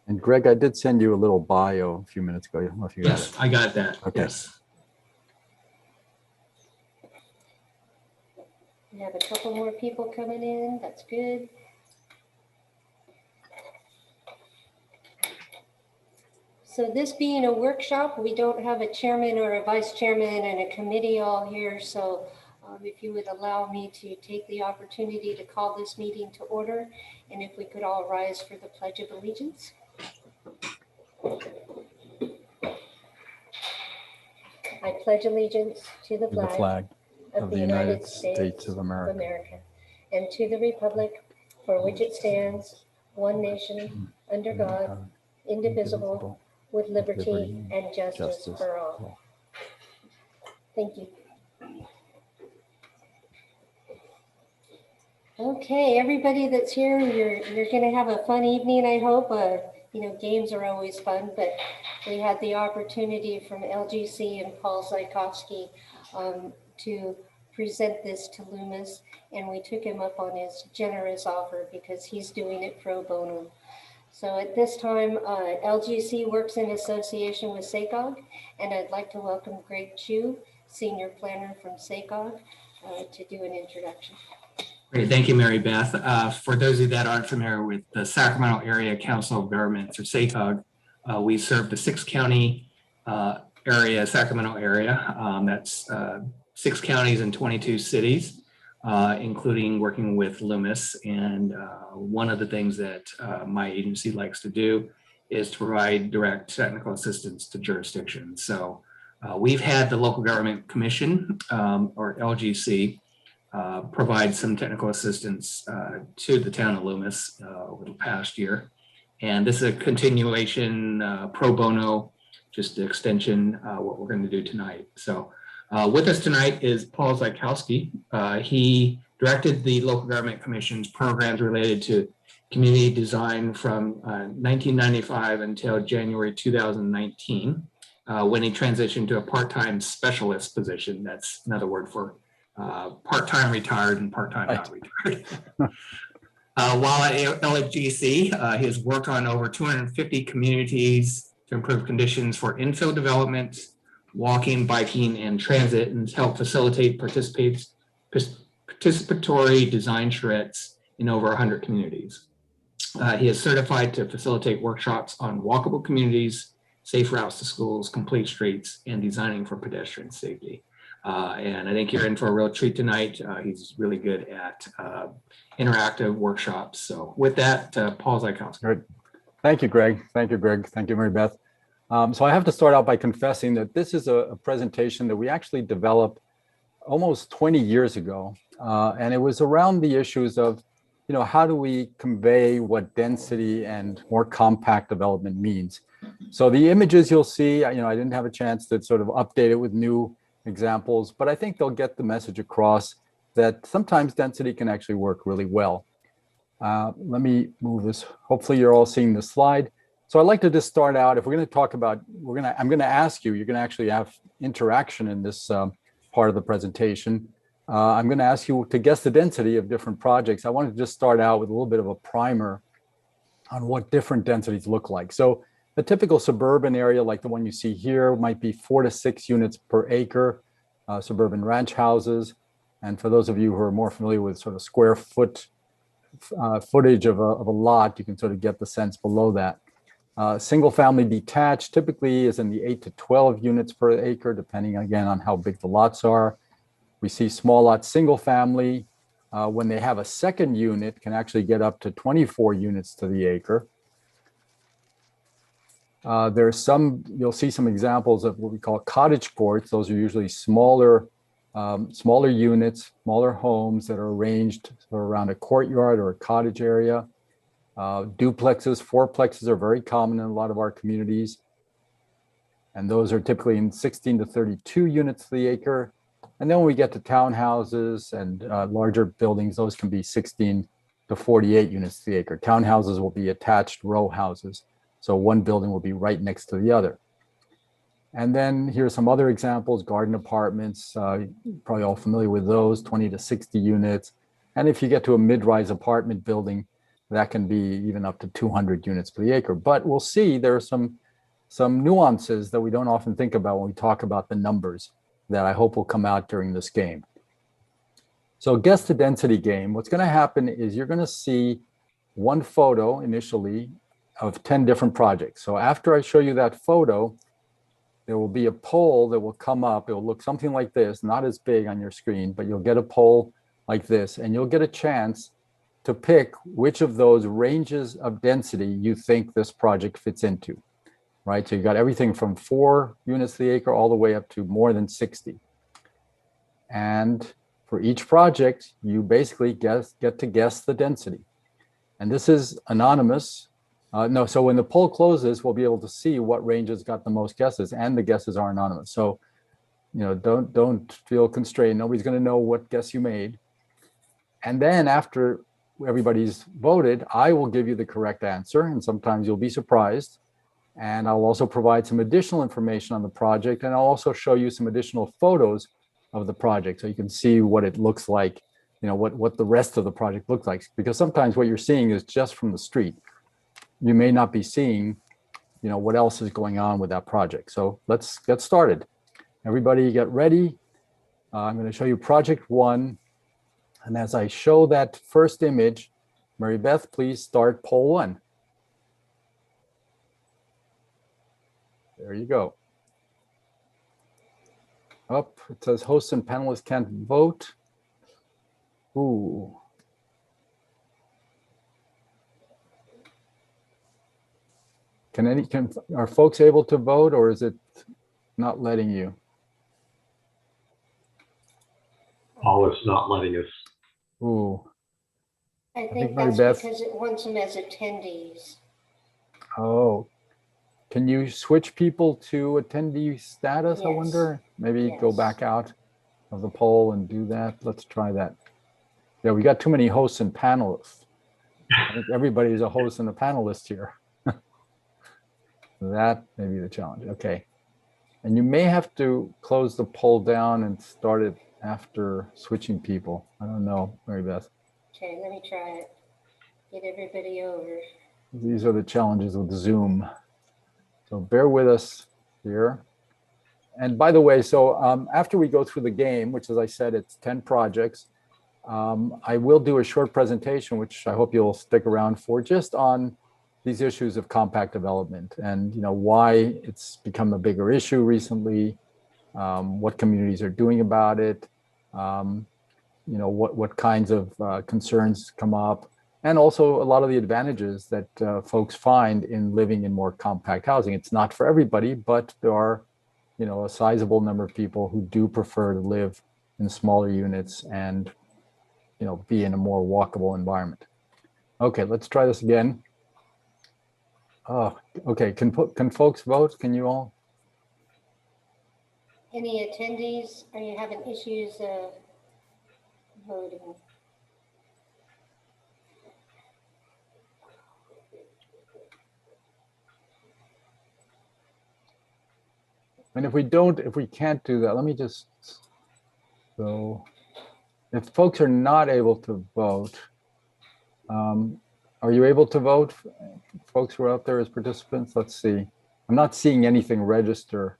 And Greg, I did send you a little bio a few minutes ago. I don't know if you got it. Yes, I got that. Okay. Yes. We have a couple more people coming in. That's good. So this being a workshop, we don't have a chairman or a vice chairman and a committee all here. So if you would allow me to take the opportunity to call this meeting to order, and if we could all rise for the Pledge of Allegiance. I pledge allegiance to the To the flag flag of the United States of of America, America, and to the republic for which it stands, one nation, under God, indivisible, with liberty and justice for all. Thank you. Okay, everybody that's here, you're going to have a fun evening, I hope. Games are always fun, but we had the opportunity from LGC and Paul Zajkowski to present this to Loomis, and we took him up on his generous offer because he's doing it pro bono. So at this time, LGC works in association with SACOG, and I'd like to welcome Greg Chu, Senior Planner from SACOG, to do an introduction. Great. Thank you, Mary Beth. For those of you that aren't familiar with the Sacramento Area Council of Governments, or SACOG, we serve the 6-county Sacramento area. That's 6 counties and 22 cities, including working with Loomis. And one of the things that my agency likes to do is to provide direct technical assistance to jurisdictions. So we've had the Local Government Commission, or LGC, provide some technical assistance to the town of Loomis over the past year. And this is a continuation pro bono, just an extension, what we're going to do tonight. So with us tonight is Paul Zajkowski. He directed the Local Government Commission's programs related to community design from 1995 until January 2019, when he transitioned to a part-time specialist position. That's another word for part-time retired and part-time not retired. While at LGC, he has worked on over 250 communities to improve conditions for infill development, walking, biking, and transit, and help facilitate participatory design charrettes in over 100 communities. He is certified to facilitate workshops on walkable communities, safe routes to schools, complete streets, and designing for pedestrian safety. And I think you're in for a real treat tonight. He's really good at interactive workshops. So with that, Paul Zajkowski. Great. Thank you, Greg. Thank you, Greg. Thank you, Mary Beth. So I have to start out by confessing that this is a presentation that we actually developed almost 20 years ago. And it was around the issues of, how do we convey what density and more compact development means? So the images you'll see, I didn't have a chance to sort of update it with new examples, but I think they'll get the message across that sometimes density can actually work really well. Let me move this. Hopefully you're all seeing the slide. So I'd like to just start out, if we're going to talk about, I'm going to ask you, you're going to actually have interaction in this part of the presentation. I'm going to ask you to guess the density of different projects. I wanted to just start out with a little bit of a primer on what different densities look like. So a typical suburban area like the one you see here might be 4 to 6 units per acre, suburban ranch houses. And for those of you who are more familiar with sort of square footage of a lot, you can sort of get the sense below that. Single family detached typically is in the 8 to 12 units per acre, depending again on how big the lots are. We see small lot single family, when they have a second unit, can actually get up to 24 units to the acre. You'll see some examples of what we call cottage courts. Those are usually smaller units, smaller homes that are arranged around a courtyard or a cottage area. Duplexes, fourplexes are very common in a lot of our communities. And those are typically in 16 to 32 units to the acre. And then when we get to townhouses and larger buildings, those can be 16 to 48 units to the acre. Townhouses will be attached row houses. So one building will be right next to the other. And then here's some other examples, garden apartments, probably all familiar with those, 20 to 60 units. And if you get to a mid-rise apartment building, that can be even up to 200 units per acre. But we'll see there are some nuances that we don't often think about when we talk about the numbers that I hope will come out during this game. So guess the density game. What's going to happen is you're going to see one photo initially of 10 different projects. So after I show you that photo, there will be a poll that will come up. It will look something like this, not as big on your screen, but you'll get a poll like this, and you'll get a chance to pick which of those ranges of density you think this project fits into, right? So you got everything from 4 units to the acre all the way up to more than 60. And for each project, you basically get to guess the density. And this is anonymous. So when the poll closes, we'll be able to see what ranges got the most guesses, and the guesses are anonymous. So, don't feel constrained. Nobody's going to know what guess you made. And then after everybody's voted, I will give you the correct answer, and sometimes you'll be surprised. And I'll also provide some additional information on the project, and I'll also show you some additional photos of the project so you can see what it looks like, what the rest of the project looks like. Because sometimes what you're seeing is just from the street. You may not be seeing, what else is going on with that project. So let's get started. Everybody get ready. I'm going to show you project 1. And as I show that first image, Mary Beth, please start poll 1. There you go. Up, it says hosts and panelists can't vote. Ooh. Are folks able to vote, or is it not letting you? Oh, it's not letting us. Ooh. I think think Mary that's Beth- because it wants them as attendees. Oh. Can you switch people to attendee status, I Yes. wonder? Maybe go Yes. back out of the poll and do that. Let's try that. Yeah, we got too many hosts and panelists. I think everybody's a host and a panelist here. That may be the challenge. Okay. And you may have to close the poll down and start it after switching people. I don't know, Mary Beth. Okay, let me try it. Get everybody over. These are the challenges with Zoom. So bear with us here. And by the way, so after we go through the game, which as I said, it's 10 projects, I will do a short presentation, which I hope you'll stick around for, just on these issues of compact development and why it's become a bigger issue recently, what communities are doing about it, what kinds of concerns come up, and also a lot of the advantages that folks find in living in more compact housing. It's not for everybody, but there are a sizable number of people who do prefer to live in smaller units and be in a more walkable environment. Okay, let's try this again. Oh, okay. Can folks vote? Can you all? Any attendees, are you having issues voting? And if we can't do that, let me just, so if folks are not able to vote, are you able to vote? Folks who are out there as participants, let's see. I'm not seeing anything register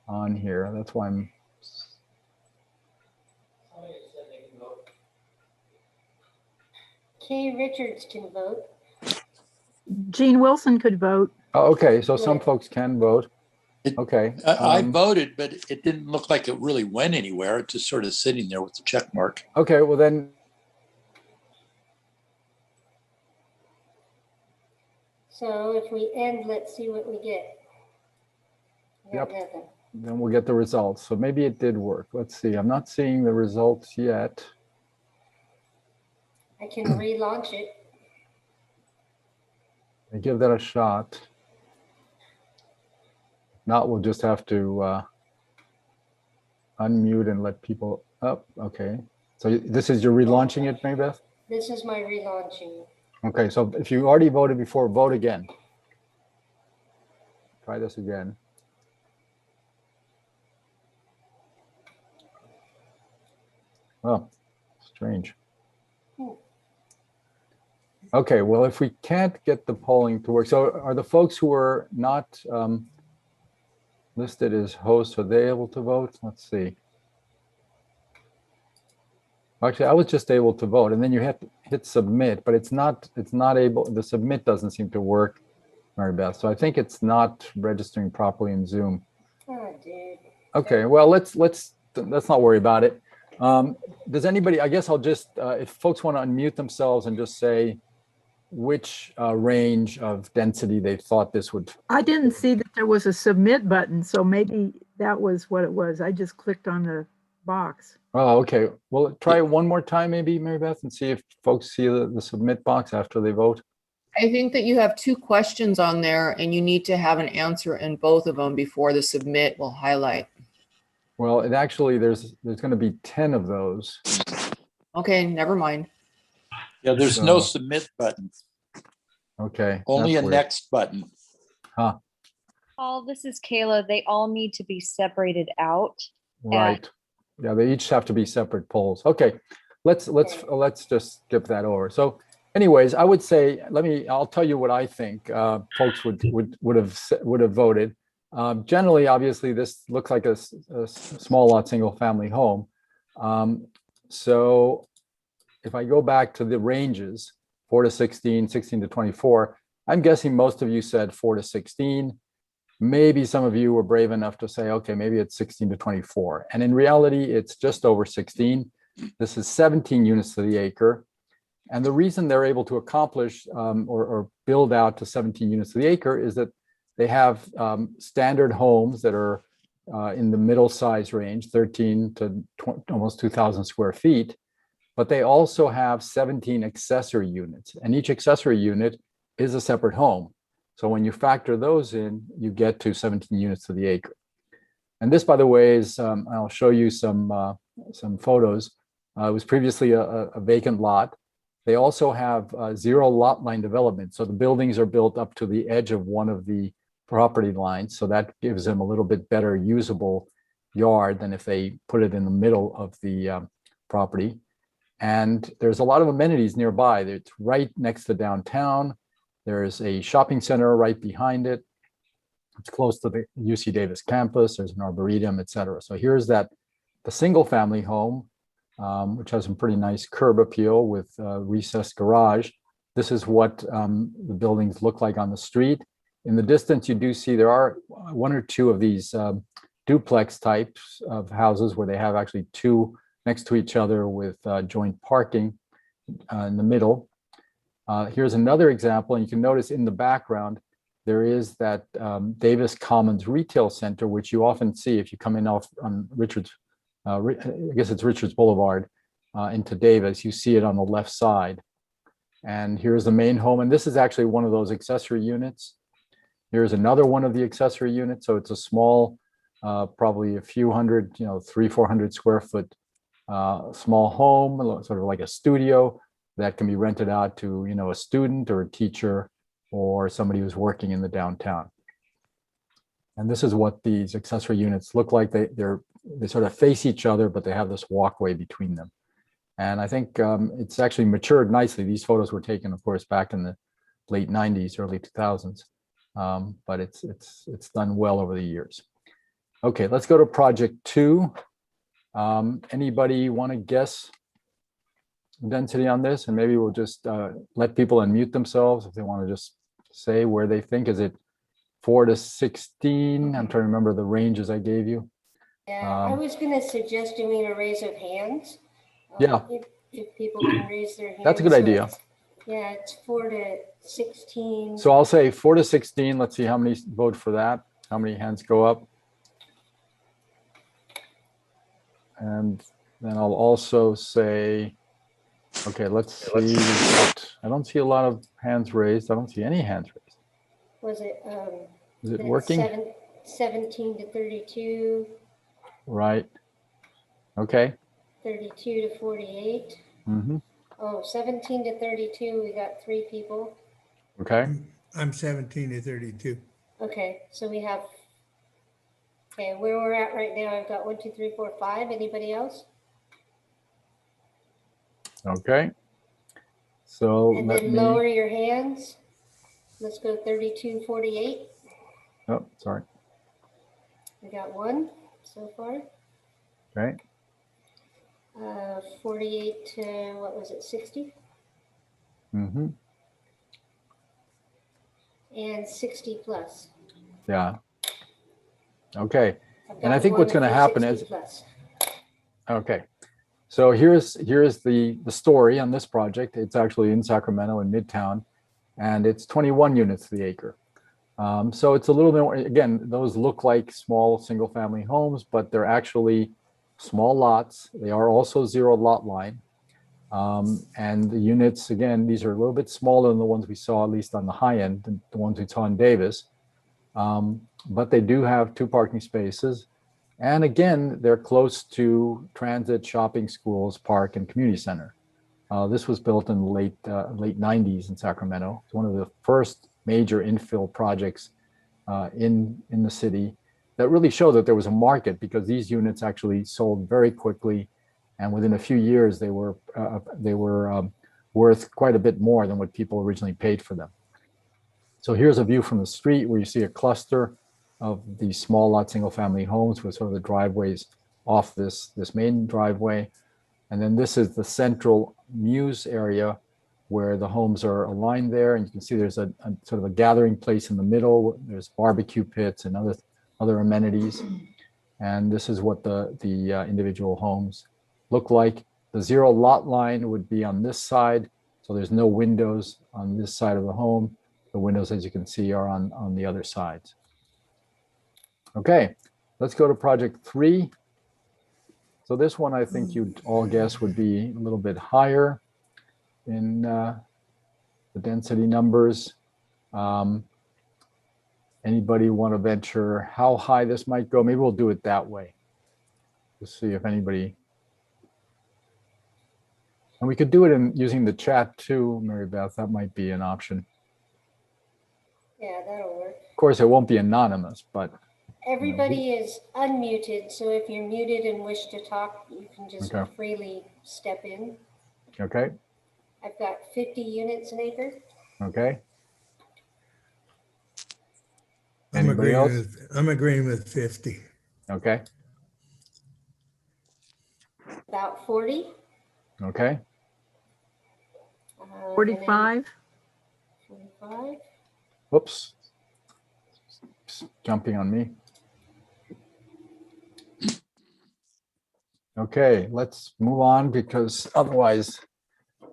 on here. That's why I'm. Kay Richards can vote. Gene Wilson could vote. Oh, okay, so some Yeah. folks can vote. Okay. I voted, but it didn't look like it really went anywhere. It's just sort of sitting there with the check mark. Okay, well then, So if we end, let's see what we get. We got Yep. nothing. then we'll get the results. So maybe it did work. Let's see. I'm not seeing the results yet. I can relaunch it. I give that a shot. Not, we'll just have to unmute and let people up. Okay. So this is, you're relaunching it, Mary Beth? This is my relaunching. Okay, so if you already voted before, vote again. Try this again. Oh, strange. Okay, well, if we can't get the polling to work, so are the folks who are not listed as hosts, are they able to vote? Let's see. Actually, I was just able to vote, and then you have to hit submit, but it's not able, the submit doesn't seem to work, Mary Beth. So I think it's not registering properly in Zoom. Oh, dude. Okay, well, let's not worry about it. Does anybody, I guess I'll just, if folks want to unmute themselves and just say which range of density they thought this would. I didn't see that there was a submit button, so maybe that was what it was. I just clicked on the box. Oh, okay. Well, try it one more time, maybe, Mary Beth, and see if folks see the submit box after they vote. I think that you have 2 questions on there and you need to have an answer in both of them before the submit will highlight. Well, it actually, there's going to be 10 of those. Okay, never mind. Yeah, there's no So- submit button, Okay. only a that's weird. next button. Paul, this is Kayla. They all need to be separated out. Right. Yeah, they each have to be separate polls. Okay, let's just skip that over. So anyways, I would say, I'll tell you what I think folks would have voted. Generally, obviously, this looks like a small lot, single family home. So if I go back to the ranges, 4 to 16, 16 to 24, I'm guessing most of you said 4 to 16. Maybe some of you were brave enough to say, okay, maybe it's 16 to 24. And in reality, it's just over 16. This is 17 units to the acre. And the reason they're able to accomplish or build out to 17 units to the acre is that they have standard homes that are in the middle size range, 13 to almost 2,000 square feet. But they also have 17 accessory units, and each accessory unit is a separate home. So when you factor those in, you get to 17 units to the acre. And this, by the way, is, I'll show you some photos. It was previously a vacant lot. They also have zero lot line development. So the buildings are built up to the edge of one of the property lines. So that gives them a little bit better usable yard than if they put it in the middle of the property. And there's a lot of amenities nearby. It's right next to downtown. There's a shopping center right behind it. It's close to the UC Davis campus. There's an arboretum, et cetera. So here's the single family home, which has some pretty nice curb appeal with recessed garage. This is what the buildings look like on the street. In the distance, you do see there are 1 or 2 of these duplex types of houses where they have actually 2 next to each other with joint parking in the middle. Here's another example, and you can notice in the background, there is that Davis Commons Retail Center, which you often see if you come in off on Richards, I guess it's Richards Boulevard into Davis, you see it on the left side. And here's the main home, and this is actually one of those accessory units. Here's another one of the accessory units, so it's a small, probably a few hundred, 300-400 square foot small home, sort of like a studio that can be rented out to, a student or a teacher or somebody who's working in the downtown. And this is what these accessory units look like. They sort of face each other, but they have this walkway between them. And I think it's actually matured nicely. These photos were taken, of course, back in the late 90s, early 2000s. But it's done well over the years. Okay, let's go to project 2. Anybody want to guess density on this? And maybe we'll just let people unmute themselves if they want to just say where they think. Is it 4 to 16? I'm trying to remember the ranges I gave you. Yeah, I was going to suggest doing a raise of hands. Yeah. If people can raise their hands. That's a good idea. Yeah, it's 4 to 16. So I'll say 4 to 16. Let's see how many vote for that. How many hands go up? And then I'll also say, okay, let's see. I don't see a lot of hands raised. I don't see any hands raised. Was it? Is it working? 17 to 32. Right. Okay. 32 to 48. Mm-hmm. Oh, 17 to 32, we got 3 people. Okay. I'm 17 to 32. Okay, so we have, okay, where we're at right now, I've got 1, 2, 3, 4, 5. Anybody else? Okay. So And let then me, lower your hands. Let's go 3248. oh, sorry. We got one so far. Okay. 48 to, what was it, 60? Mm-hmm. And 60 plus. Yeah. Okay. I've And I got think what's one going to for happen 60 is, plus. okay. So here's the story on this project. It's actually in Sacramento in Midtown, and it's 21 units to the acre. So it's a little bit more, again, those look like small single family homes, but they're actually small lots. They are also zero lot line. And the units, again, these are a little bit smaller than the ones we saw, at least on the high end, the ones we saw in Davis. But they do have 2 parking spaces. And again, they're close to transit, shopping, schools, park, and community center. This was built in the late 90s in Sacramento. It's one of the first major infill projects in the city that really showed that there was a market, because these units actually sold very quickly, and within a few years they were worth quite a bit more than what people originally paid for them. So here's a view from the street where you see a cluster of these small lot single family homes with sort of the driveways off this main driveway. And then this is the central Muse area where the homes are aligned there. And you can see there's a sort of a gathering place in the middle. There's barbecue pits and other amenities. And this is what the individual homes look like. The zero lot line would be on this side. So there's no windows on this side of the home. The windows, as you can see, are on the other sides. Okay, let's go to project 3. So this one, I think you'd all guess would be a little bit higher in the density numbers. Anybody want to venture how high this might go? Maybe we'll do it that way. We'll see if anybody. And we could do it in using the chat too, Mary Beth. That might be an option. Yeah, that'll work. Of course, it won't be anonymous, but Everybody is unmuted, so if you're muted and wish to talk, you can just Okay. freely step in. okay, I've got 50 units an acre. okay. I'm Anybody agreeing else? I'm agreeing with 50. Okay, About 40. okay, and then 45? 45. whoops. It's jumping on me. Okay, let's move on because otherwise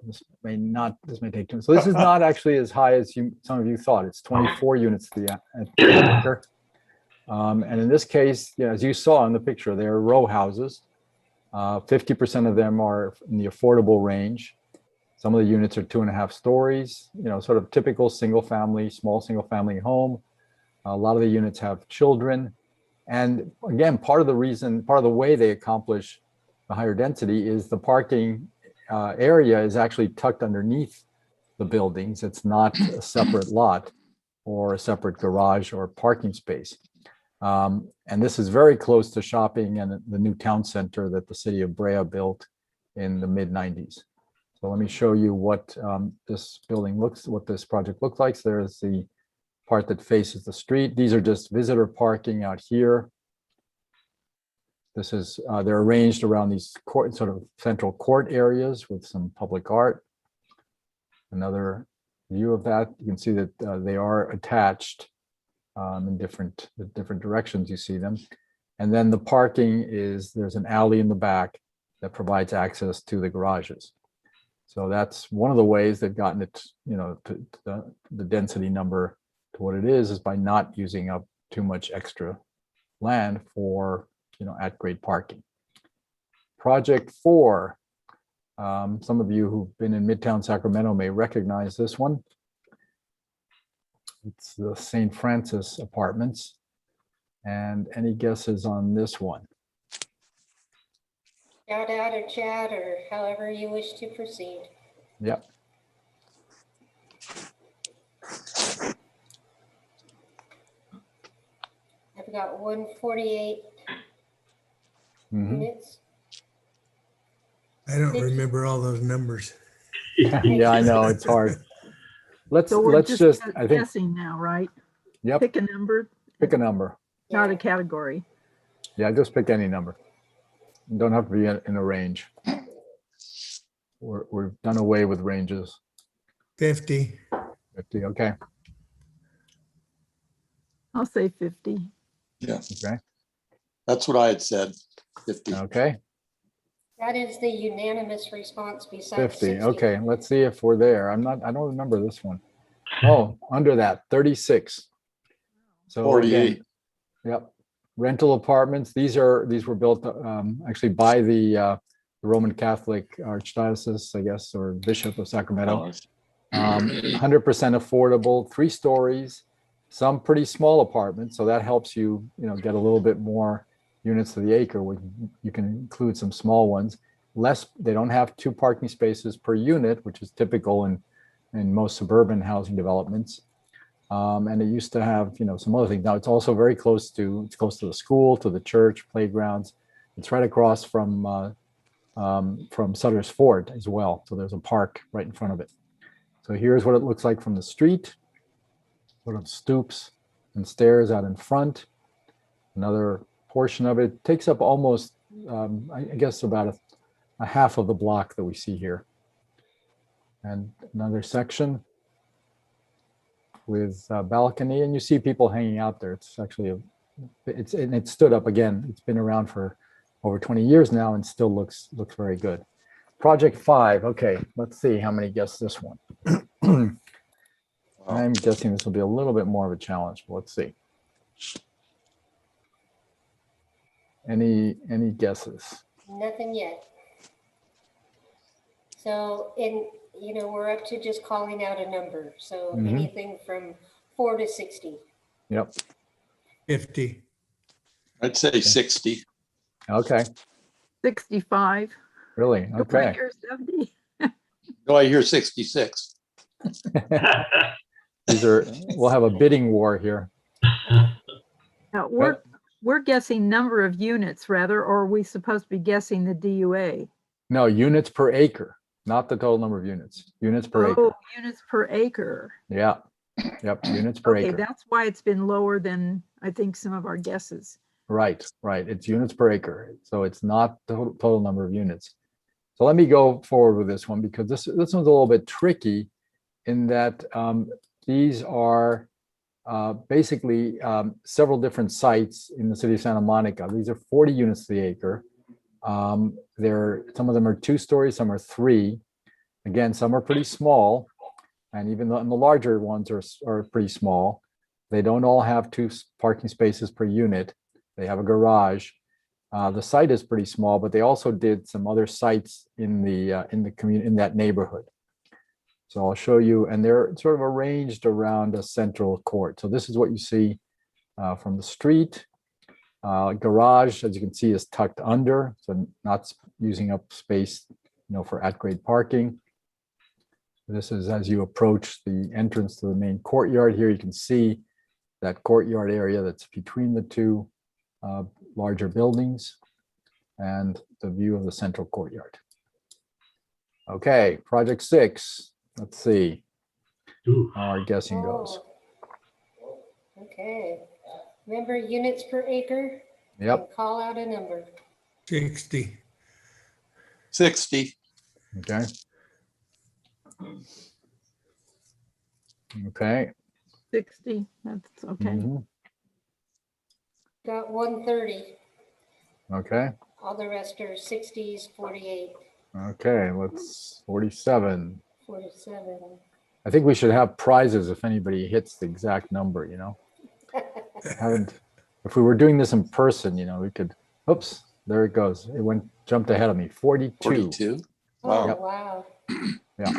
this may take too. So this is not actually as high as some of you thought. It's 24 units to the acre. And in this case, as you saw in the picture, they're row houses. 50% of them are in the affordable range. Some of the units are 2.5 stories, sort of typical small single family home. A lot of the units have children. And again, part of the way they accomplish the higher density is the parking area is actually tucked underneath the buildings. It's not a separate lot or a separate garage or parking space. And this is very close to shopping and the new town center that the city of Brea built in the mid-90s. So let me show you what this project looks like. So there's the part that faces the street. These are just visitor parking out here. This is, they're arranged around these sort of central court areas with some public art. Another view of that, you can see that they are attached in different directions, you see them. And then the parking there's an alley in the back that provides access to the garages. So that's one of the ways they've gotten it, to the density number to what it is by not using up too much extra land for, at-grade parking. Project 4. Some of you who've been in Midtown Sacramento may recognize this one. It's the St. Francis Apartments. And any guesses on this one? Shout out or chat or however you wish to proceed. Yep. I've got 148 Mhm. units. I don't 50. remember all those numbers. Yeah, I know, it's hard. Let's So we're just, I think, guessing now, right? yep, Pick a number, pick a number. not a Yeah. category. Yeah, just pick any number. Don't have to be in a range. We've done away with ranges. 50. 50, okay, I'll say 50. okay, That's what I had said, 50. okay, That is the unanimous response besides 50, 60. okay, let's see if we're there. I don't remember this one. Oh, under that, 36. So 48. again, yep, rental apartments, these were built actually by the Roman Catholic Archdiocese, I guess, or Bishop of Sacramento. 100% affordable, 3 stories, some pretty small apartments. So that helps you, get a little bit more units to the acre. You can include some small ones. They don't have 2 parking spaces per unit, which is typical in most suburban housing developments. And it used to have, some other things. Now it's also very close to the school, to the church, playgrounds. It's right across from Sutter's Fort as well. So there's a park right in front of it. So here's what it looks like from the street. Sort of stoops and stairs out in front. Another portion of it takes up almost, I guess, about a half of the block that we see here. And another section with a balcony, and you see people hanging out there. It's actually it stood up again. It's been around for over 20 years now and still looks very good. Project 5. Okay, let's see how many guess this one. I'm guessing this will be a little bit more of a challenge, but let's see. Any guesses? Nothing yet. So we're up to just calling out a number. So Mhm. anything from 4 to 60. Yep. 50. I'd say 60. Okay. 65. Really? Go Okay. right here, 70. No, I hear 66. We'll have a bidding war here. Now, we're guessing number of units rather, or are we supposed to be guessing the DUA? No, units per acre, not the total number of units. Units per acre. Oh, units per acre. Yeah. Yep. Units per Okay, acre. that's why it's been lower than I think some of our guesses. Right. It's units per acre. So it's not the total number of units. So let me go forward with this one because this one's a little bit tricky in that these are basically several different sites in the city of Santa Monica. These are 40 units to the acre. Some of them are 2 stories, some are 3. Again, some are pretty small, and even the larger ones are pretty small. They don't all have 2 parking spaces per unit. They have a garage. The site is pretty small, but they also did some other sites in the community in that neighborhood. So I'll show you, and they're sort of arranged around a central court. So this is what you see from the street. Garage, as you can see, is tucked under, so not using up space, for at-grade parking. This is as you approach the entrance to the main courtyard. Here you can see that courtyard area that's between the 2 larger buildings and the view of the central courtyard. Okay, project 6. Let's see Ooh. how our guessing goes. Oh. Okay. Remember units per acre? Yep. And call out a number. 60. 60. Okay. Okay. 60, that's okay. Mhm. Got 130. Okay. All the rest are 60s, 48, Okay. Let's 47. 47. I think we should have prizes if anybody hits the exact number, If we were doing this in person, we could, oops, there it goes. It jumped ahead of me, 42. 42. Oh, Wow. wow.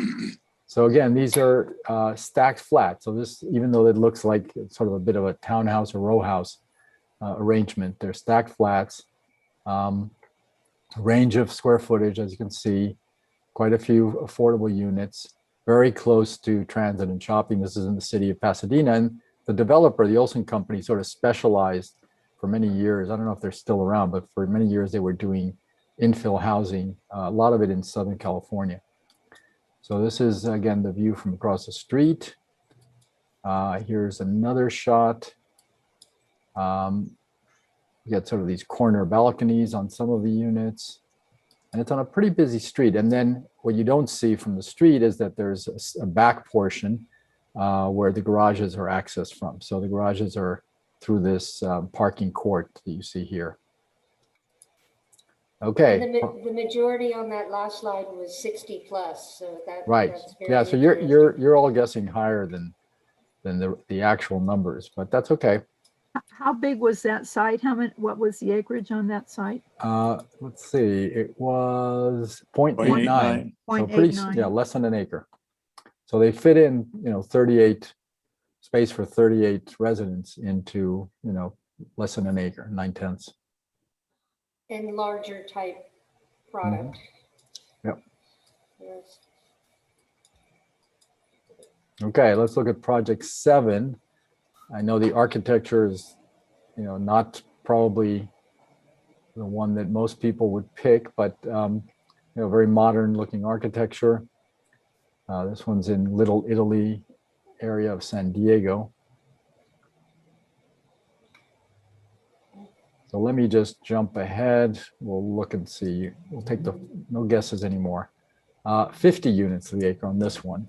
So again, these are stacked flat. So this, even though it looks like it's sort of a bit of a townhouse or row house arrangement, they're stacked flats. Range of square footage, as you can see, quite a few affordable units, very close to transit and shopping. This is in the city of Pasadena, and the developer, the Olson Company, sort of specialized for many years. I don't know if they're still around, but for many years they were doing infill housing, a lot of it in Southern California. So this is, again, the view from across the street. Here's another shot. You get sort of these corner balconies on some of the units. And it's on a pretty busy street. And then what you don't see from the street is that there's a back portion where the garages are accessed from. So the garages are through this parking court that you see here. Okay. The majority on that last slide was 60 plus, so Right. that's very Yeah. So interesting. you're all guessing higher than the actual numbers, but that's okay. How big was that site? What was the acreage on that site? Let's see. It was 0.89. So 0.89. yeah, less than an acre. So they fit in, 38 space for 38 residents into, less than an acre, 9/10. And larger type product. Yep. Yes. Okay, let's look at project 7. I know the architecture is, not probably the one that most people would pick, but, very modern looking architecture. This one's in Little Italy area of San Diego. So let me just jump ahead. We'll look and see. We'll take no guesses anymore. 50 units to the acre on this one.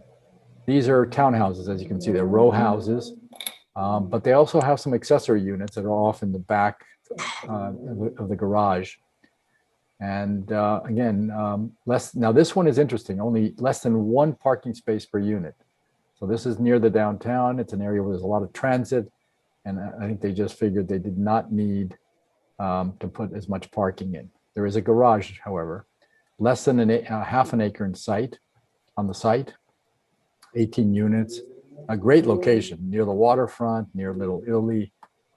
These are townhouses, as you can see, they're row houses, but they also have some accessory units that are off in the back of the garage. And again, now this one is interesting, only less than 1 parking space per unit. So this is near the downtown. It's an area where there's a lot of transit. And I think they just figured they did not need to put as much parking in. There is a garage, however, less than half an acre on the site, 18 units, a great location near the waterfront, near Little Italy,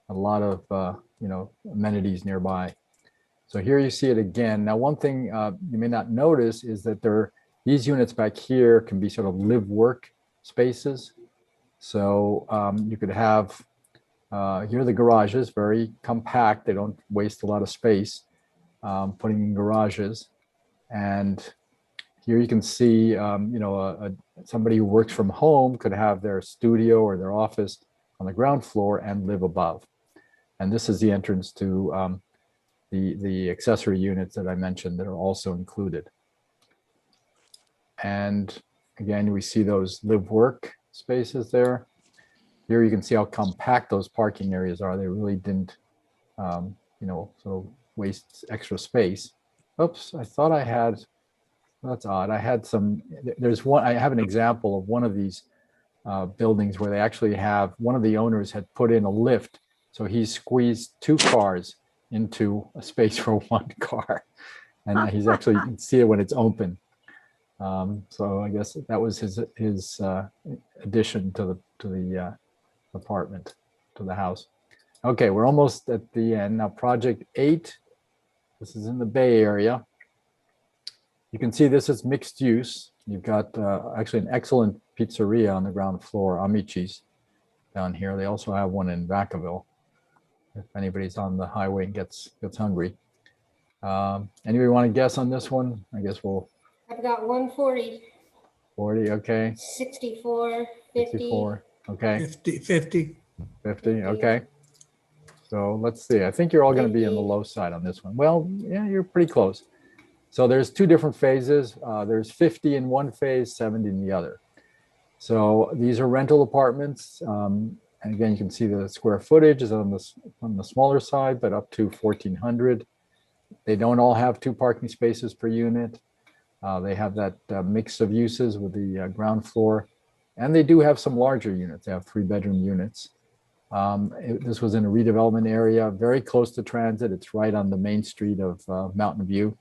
a lot of, amenities nearby. So here you see it again. Now, one thing you may not notice is that these units back here can be sort of live-work spaces. So you could have, here are the garages, very compact. They don't waste a lot of space putting in garages. And here you can see, somebody who works from home could have their studio or their office on the ground floor and live above. And this is the entrance to the accessory units that I mentioned that are also included. And again, we see those live-work spaces there. Here you can see how compact those parking areas are. They really didn't, sort of waste extra space. Oops, I thought I had, that's odd. I had I have an example of one of these buildings where they actually have, one of the owners had put in a lift. So he squeezed 2 cars into a space for 1 car. And he's actually, you can see it when it's open. So I guess that was his addition to the apartment, to the house. Okay, we're almost at the end. Now, project 8, this is in the Bay Area. You can see this is mixed use. You've got actually an excellent pizzeria on the ground floor, Amici's, down here. They also have one in Vacaville, if anybody's on the highway and gets hungry. Anybody want to guess on this one? I guess I've got 140, 40, okay. 64, 50. 64, okay. 50. 50, okay. So let's see. I think you're all going to be on the low side on this one. Well, yeah, you're pretty close. So there's 2 different phases. There's 50 in one phase, 70 in the other. So these are rental apartments. And again, you can see the square footage is on the smaller side, but up to 1,400. They don't all have 2 parking spaces per unit. They have that mix of uses with the ground floor. And they do have some larger units. They have 3-bedroom units. This was in a redevelopment area, very close to transit. It's right on the main street of Mountain View,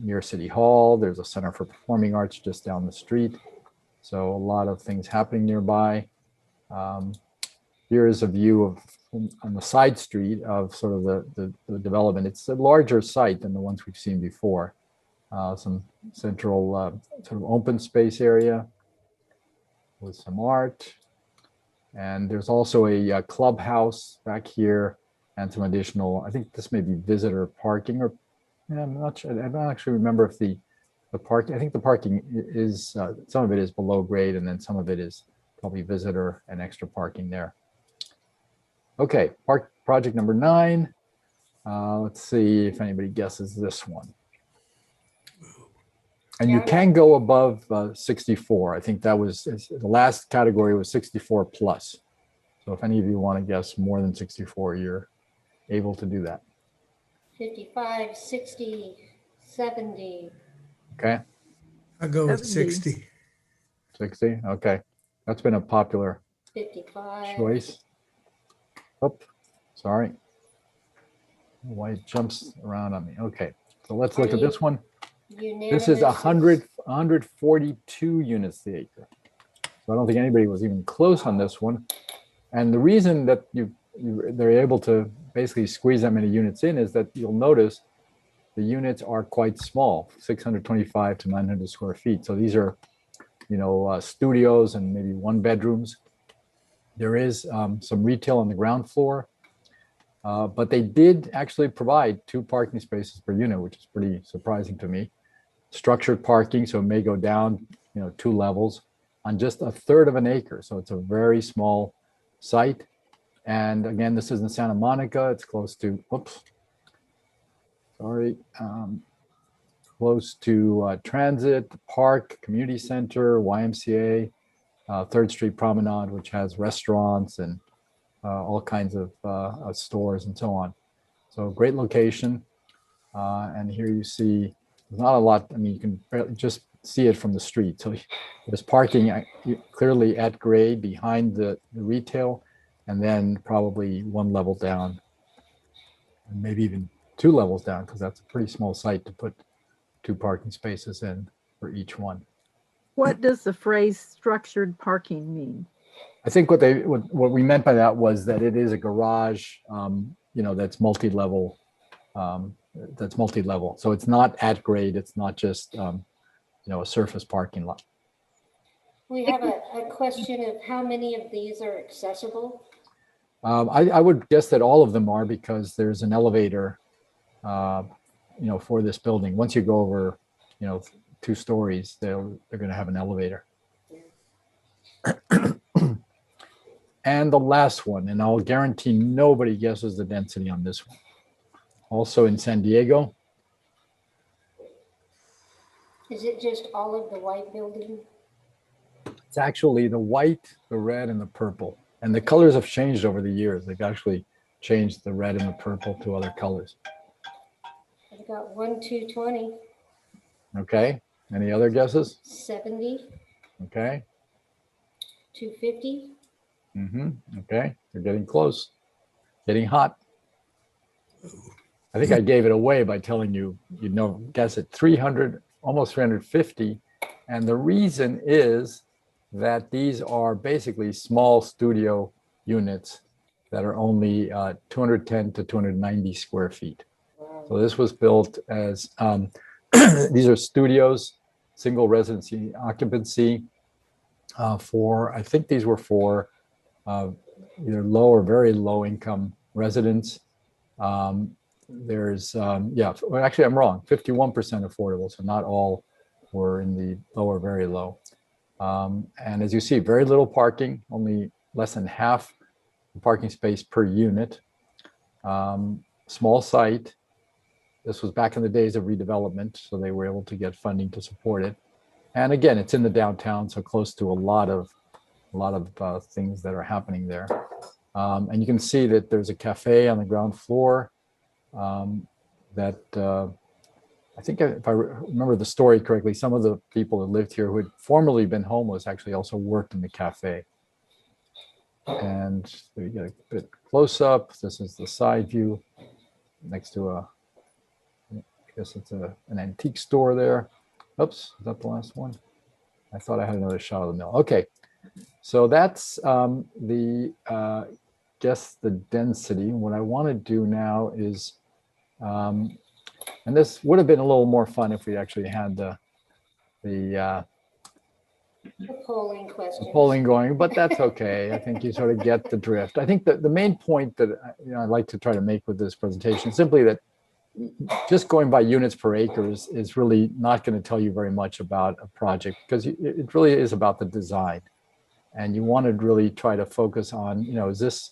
near City Hall. There's a Center for Performing Arts just down the street. So a lot of things happening nearby. Here is a view of on the side street of sort of the development. It's a larger site than the ones we've seen before. Some central sort of open space area with some art. And there's also a clubhouse back here and some additional, I think this may be visitor parking, or I'm not sure. I don't actually remember if the the parking, I think the parking is, some of it is below grade, and then some of it is probably visitor and extra parking there. Okay, project number 9. Let's see if anybody guesses this one. And you Yeah. can go above 64. I think that was, the last category was 64 plus. So if any of you want to guess more than 64, you're able to do that. 55, 60, 70. Okay, I'll go with 70. 60. 60. Okay, that's been a popular 55. choice. Oh, sorry. Why it jumps around on me. Okay, so let's look at this one. This is Unanimous 142 units the acre. So I don't think anybody was even close on this one. And the reason that they're able to basically squeeze that many units in is that you'll notice the units are quite small, 625 to 900 square feet. So these are, studios and maybe 1 bedrooms. There is some retail on the ground floor, but they did actually provide 2 parking spaces per unit, which is pretty surprising to me. Structured parking, so it may go down, 2 levels on just a third of an acre. So it's a very small site. And again, this is in Santa Monica. It's close to, close to transit, park, community center, YMCA, 3rd Street Promenade, which has restaurants and all kinds of stores and so on. So great location. And here you see, there's not a lot, you can barely just see it from the street. So there's parking clearly at grade behind the retail, and then probably 1 level down, and maybe even 2 levels down, because that's a pretty small site to put 2 parking spaces in for each one. What does the phrase structured parking mean? I think what we meant by that was that it is a garage, that's multi-level. So it's not at grade. It's not just, a surface parking lot. We have a question of how many of these are accessible? I would guess that all of them are, because there's an elevator, for this building. Once you go over, 2 stories, they're going to have an elevator. And the last one, and I'll guarantee nobody guesses the density on this one. Also in San Diego. Is it just all of the white building? It's actually the white, the red, and the purple. And the colors have changed over the years. They've actually changed the red and the purple to other colors. I've got 1, 220, Okay, any other guesses? 70, Okay, 250. okay, you're getting close, getting hot. I think I gave it away by telling you, guess it, 300, almost 350. And the reason is that these are basically small studio units that are only 210 to 290 square feet. So this was built as, these are studios, single residency occupancy I think these were for either low or very low income residents. There's, well, actually I'm wrong, 51% affordable. So not all were in the low or very low. And as you see, very little parking, only less than half the parking space per unit. Small site. This was back in the days of redevelopment, so they were able to get funding to support it. And again, it's in the downtown, so close to a lot of things that are happening there. And you can see that there's a cafe on the ground floor that I think, if I remember the story correctly, some of the people that lived here who had formerly been homeless actually also worked in the cafe. And we get a bit close up. This is the side view next to I guess it's an antique store there. Oops, is that the last one? I thought I had another shot of the mill. Okay, so that's guess the density. What I want to do now is, and this would have been a little more fun if we actually had the polling question. polling going, but that's okay. I think you sort of get the drift. I think that the main point that I'd like to try to make with this presentation is simply that just going by units per acre is really not going to tell you very much about a project, because it really is about the design. And you want to really try to focus on, is this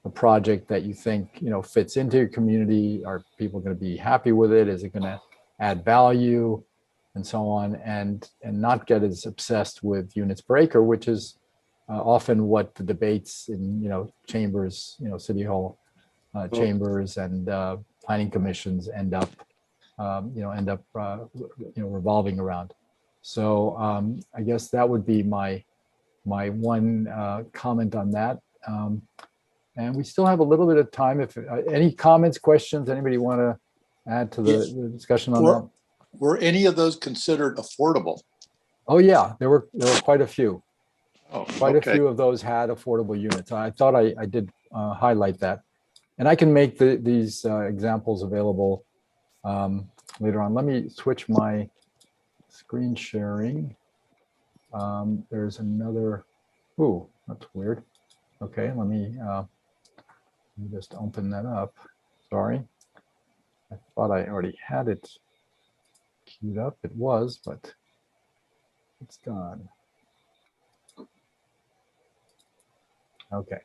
a project that you think, fits into your community? Are people going to be happy with it? Is it going to add value, and so on, and not get as obsessed with units per acre, which is often what the debates in, chambers, City Hall chambers and planning commissions end up revolving around. So I guess that would be my one comment on that. And we still have a little bit of time. If any comments, questions, anybody want to add to the discussion on that? Were any of those considered affordable? Oh yeah, there were quite a few. Oh, Quite a okay. few of those had affordable units. I thought I did highlight that. And I can make these examples available later on. Let me switch my screen sharing. There's another, ooh, that's weird. Okay, let me just open that up. Sorry. I thought I already had it queued up. It was, but it's gone. Okay.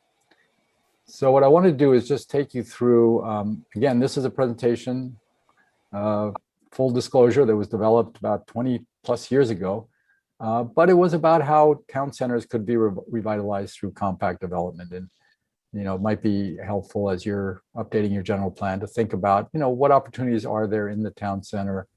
So what I want to do is just take you through, again, this is a presentation, full disclosure, that was developed about 20 plus years ago, but it was about how town centers could be revitalized through compact development. And, it might be helpful as you're updating your general plan to think about, what opportunities are there in the town center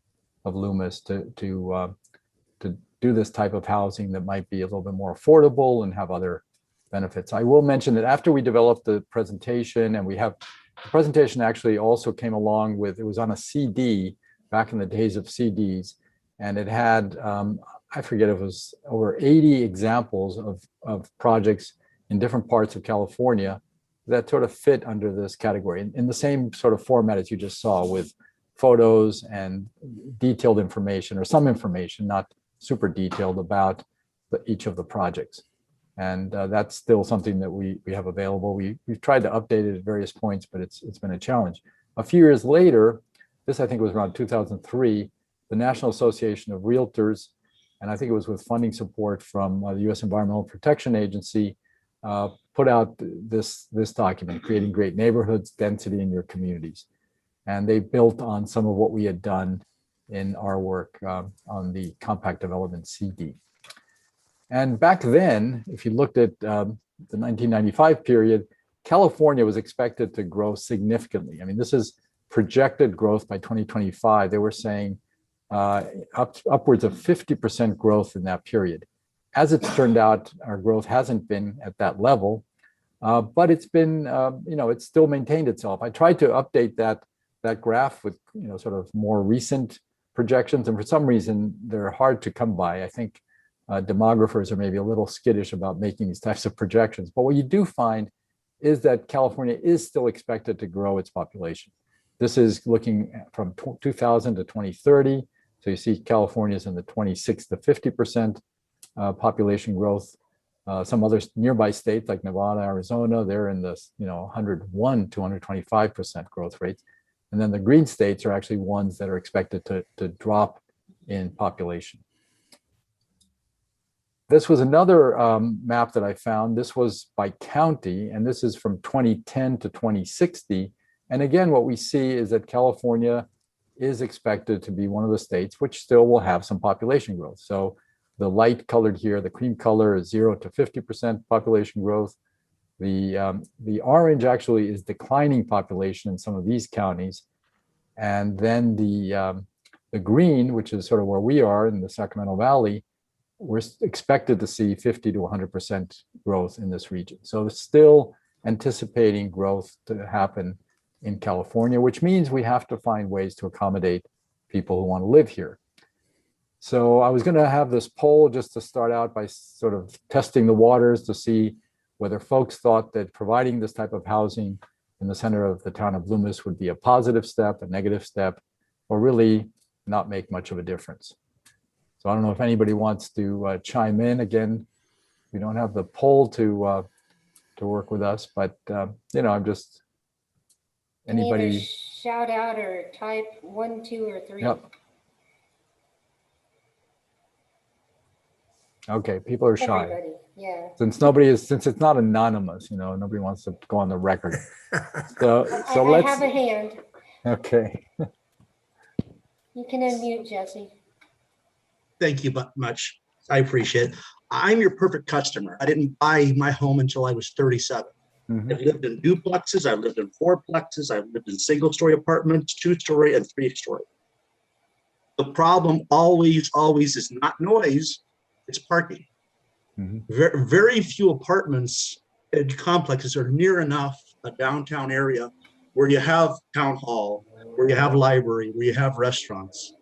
of Loomis to do this type of housing that might be a little bit more affordable and have other benefits. I will mention that after we developed the presentation, and the presentation actually also came along with, it was on a CD back in the days of CDs, and it had, I forget, it was over 80 examples of projects in different parts of California that sort of fit under this category in the same sort of format as you just saw, with photos and detailed information, or some information, not super detailed, about each of the projects. And that's still something that we have available. We've tried to update it at various points, but it's been a challenge. A few years later, this I think was around 2003, the National Association of Realtors, and I think it was with funding support from the U.S. Environmental Protection Agency, put out this document, Creating Great Neighborhoods, Density in Your Communities. And they built on some of what we had done in our work on the Compact Development CD. And back then, if you looked at the 1995 period, California was expected to grow significantly. I mean, this is projected growth by 2025. They were saying upwards of 50% growth in that period. As it's turned out, our growth hasn't been at that level, but it's been, it's still maintained itself. I tried to update that graph with, sort of more recent projections, and for some reason, they're hard to come by. I think demographers are maybe a little skittish about making these types of projections. But what you do find is that California is still expected to grow its population. This is looking from 2000 to 2030. So you see California's in the 26 to 50% population growth. Some other nearby states like Nevada, Arizona, they're in the 101 to 125% growth rates. And then the green states are actually ones that are expected to drop in population. This was another map that I found. This was by county, and this is from 2010 to 2060. And again, what we see is that California is expected to be one of the states which still will have some population growth. So the light colored here, the cream color, is 0 to 50% population growth. The orange actually is declining population in some of these counties. And then the green, which is sort of where we are in the Sacramento Valley, we're expected to see 50 to 100% growth in this region. So it's still anticipating growth to happen in California, which means we have to find ways to accommodate people who want to live here. So I was going to have this poll just to start out by sort of testing the waters to see whether folks thought that providing this type of housing in the center of the town of Loomis would be a positive step, a negative step, or really not make much of a difference. So I don't know if anybody wants to chime in. Again, we don't have the poll to work with us, but I'm just can either Anybody? shout out or type 1, 2, or 3. Yep. Okay, people are shy. Everybody, yeah. Since it's not anonymous, nobody wants to go on the record. So I let's, have a hand. okay. You can unmute, Jesse. Thank you much. I appreciate it. I'm your perfect customer. I didn't buy my home until I was 37. Mhm. I've lived in duplexes, I've lived in fourplexes, I've lived in single-story apartments, 2-story and 3-story. The problem always is not noise, it's parking. Mhm. Very few apartments and complexes are near enough a downtown area where you have town hall, where you have library, where you have restaurants.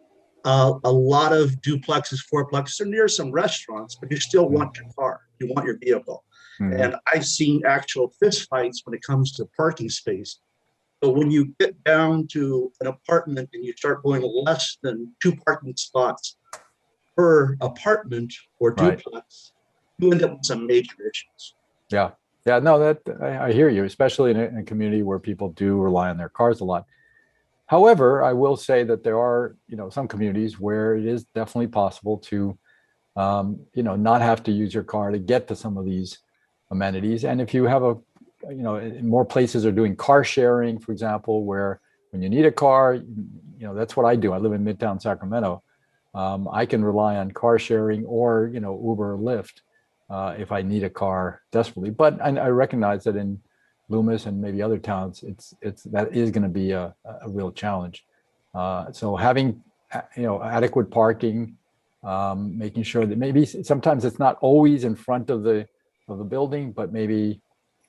A lot of duplexes, fourplexes are near some restaurants, but you still want your car, you want your vehicle. Mhm. And I've seen actual fist fights when it comes to parking space. But when you get down to an apartment and you start going less than 2 parking spots per apartment or Right. duplex, you end up with some major issues. Yeah. Yeah, no, I hear you, especially in a community where people do rely on their cars a lot. However, I will say that there are, some communities where it is definitely possible to, not have to use your car to get to some of these amenities. And if you have more places are doing car sharing, for example, where when you need a car, that's what I do. I live in Midtown Sacramento. I can rely on car sharing or, Uber or Lyft if I need a car desperately. But I recognize that in Loomis and maybe other towns, that is going to be a real challenge. So having adequate parking, making sure that maybe sometimes it's not always in front of the building, but maybe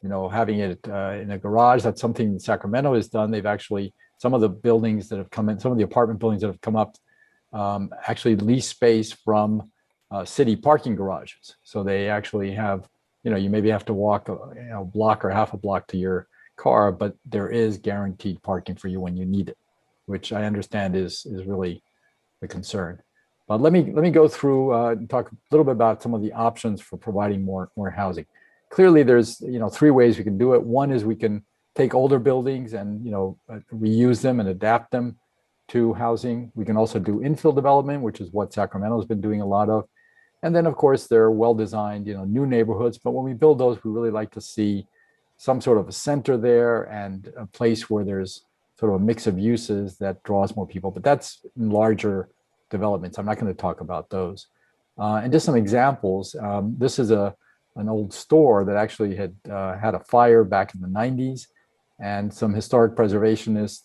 having it in a garage. That's something Sacramento has done. They've actually, some of the buildings that have come in, some of the apartment buildings that have come up, actually lease space from city parking garages. So they actually have, you maybe have to walk a block or half a block to your car, but there is guaranteed parking for you when you need it, which I understand is really the concern. But let me go through and talk a little bit about some of the options for providing more housing. Clearly, there's 3 ways we can do it. One is we can take older buildings and reuse them and adapt them to housing. We can also do infill development, which is what Sacramento has been doing a lot of. And then, of course, they're well-designed, new neighborhoods. But when we build those, we really like to see some sort of a center there and a place where there's sort of a mix of uses that draws more people. But that's in larger developments. I'm not going to talk about those. And just some examples. This is an old store that actually had had a fire back in the 90s, and some historic preservationists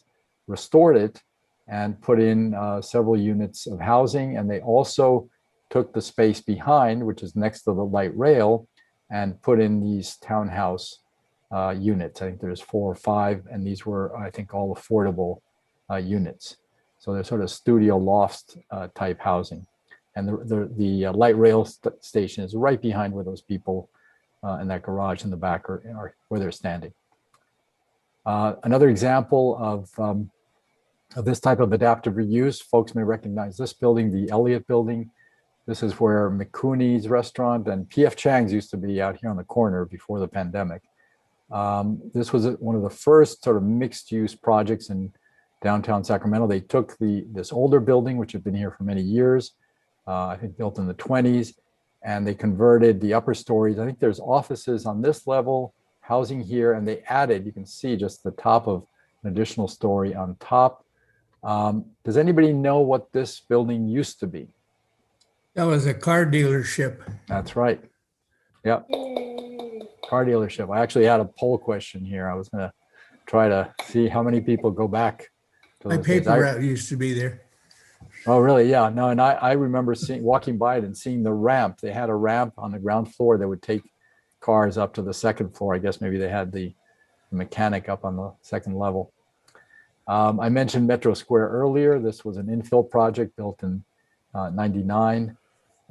restored it and put in several units of housing. And they also took the space behind, which is next to the light rail, and put in these townhouse units. I think there's 4 or 5, and these were, I think, all affordable units. So they're sort of studio loft type housing. And the light rail station is right behind where those people in that garage in the back are where they're standing. Another example of this type of adaptive reuse, folks may recognize this building, the Elliott Building. This is where McCooney's restaurant and P.F. Chang's used to be out here on the corner before the pandemic. This was one of the first sort of mixed use projects in downtown Sacramento. They took this older building, which had been here for many years, I think built in the 20s, and they converted the upper stories. I think there's offices on this level, housing here, and they added, you can see just the top of an additional story on top. Does anybody know what this building used to be? That was a car dealership. That's right. Yep. Car dealership. I actually had a poll question here. I was going to try to see how many people go back to My those days. paper route used to be there. Oh, really? Yeah. No, and I remember walking by it and seeing the ramp. They had a ramp on the ground floor that would take cars up to the second floor. I guess maybe they had the mechanic up on the second level. I mentioned Metro Square earlier. This was an infill project built in 99.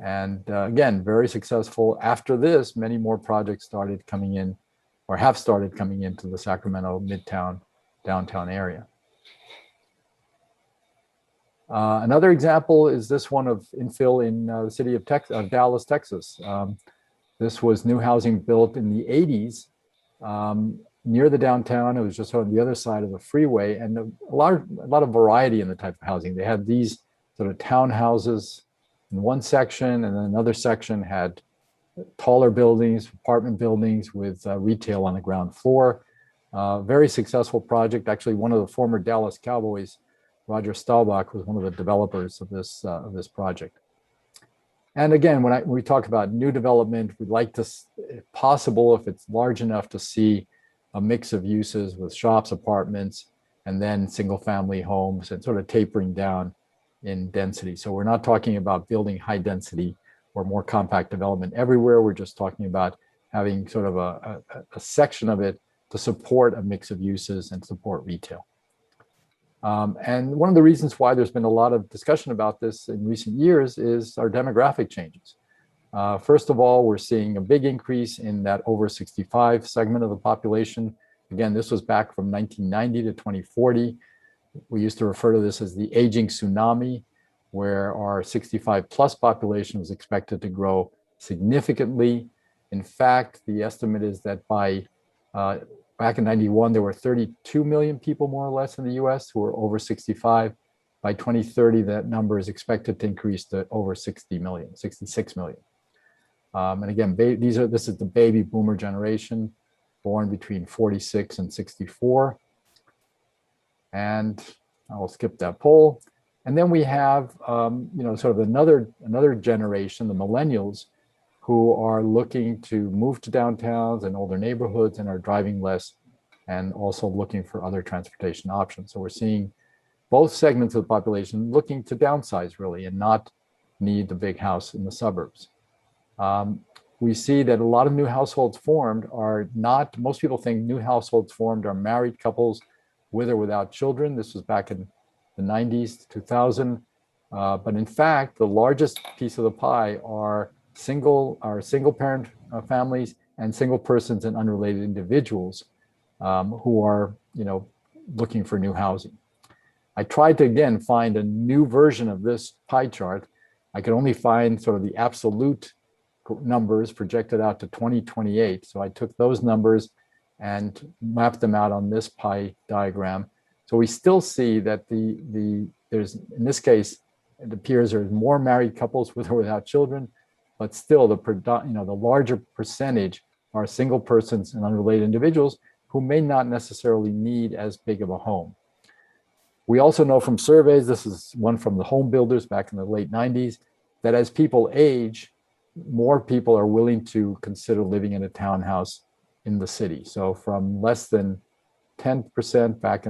And again, very successful. After this, many more projects started coming in or have started coming into the Sacramento Midtown downtown area. Another example is this one of infill in the city of Dallas, Texas. This was new housing built in the 80s near the downtown. It was just on the other side of the freeway, and a lot of variety in the type of housing. They had these sort of townhouses in one section, and then another section had taller buildings, apartment buildings with retail on the ground floor. Very successful project. Actually, one of the former Dallas Cowboys, Roger Staubach, was one of the developers of this project. And again, when we talk about new development, we'd like to, if possible, if it's large enough, to see a mix of uses with shops, apartments, and then single-family homes, and sort of tapering down in density. So we're not talking about building high density or more compact development everywhere. We're just talking about having sort of a section of it to support a mix of uses and support retail. And one of the reasons why there's been a lot of discussion about this in recent years is our demographic changes. First of all, we're seeing a big increase in that over 65 segment of the population. Again, this was back from 1990 to 2040. We used to refer to this as the aging tsunami, where our 65 plus population was expected to grow significantly. In fact, the estimate is that by back in 91, there were 32 million people more or less in the US who were over 65. By 2030, that number is expected to increase to over 60 million, 66 million. And again, this is the baby boomer generation, born between 46 and 64. And I'll skip that poll. And then we have, sort of another generation, the millennials, who are looking to move to downtowns and older neighborhoods and are driving less, and also looking for other transportation options. So we're seeing both segments of the population looking to downsize really and not need the big house in the suburbs. We see that a lot of new households formed are not, most people think new households formed are married couples with or without children. This was back in the 90s, 2000. But in fact, the largest piece of the pie are single parent families and single persons and unrelated individuals who are, looking for new housing. I tried to, again, find a new version of this pie chart. I could only find sort of the absolute numbers projected out to 2028. So I took those numbers and mapped them out on this pie diagram. So we still see that there's, in this case, it appears there's more married couples with or without children, but still the larger percentage are single persons and unrelated individuals who may not necessarily need as big of a home. We also know from surveys, this is one from the home builders back in the late 90s, that as people age, more people are willing to consider living in a townhouse in the city. So from less than 10% back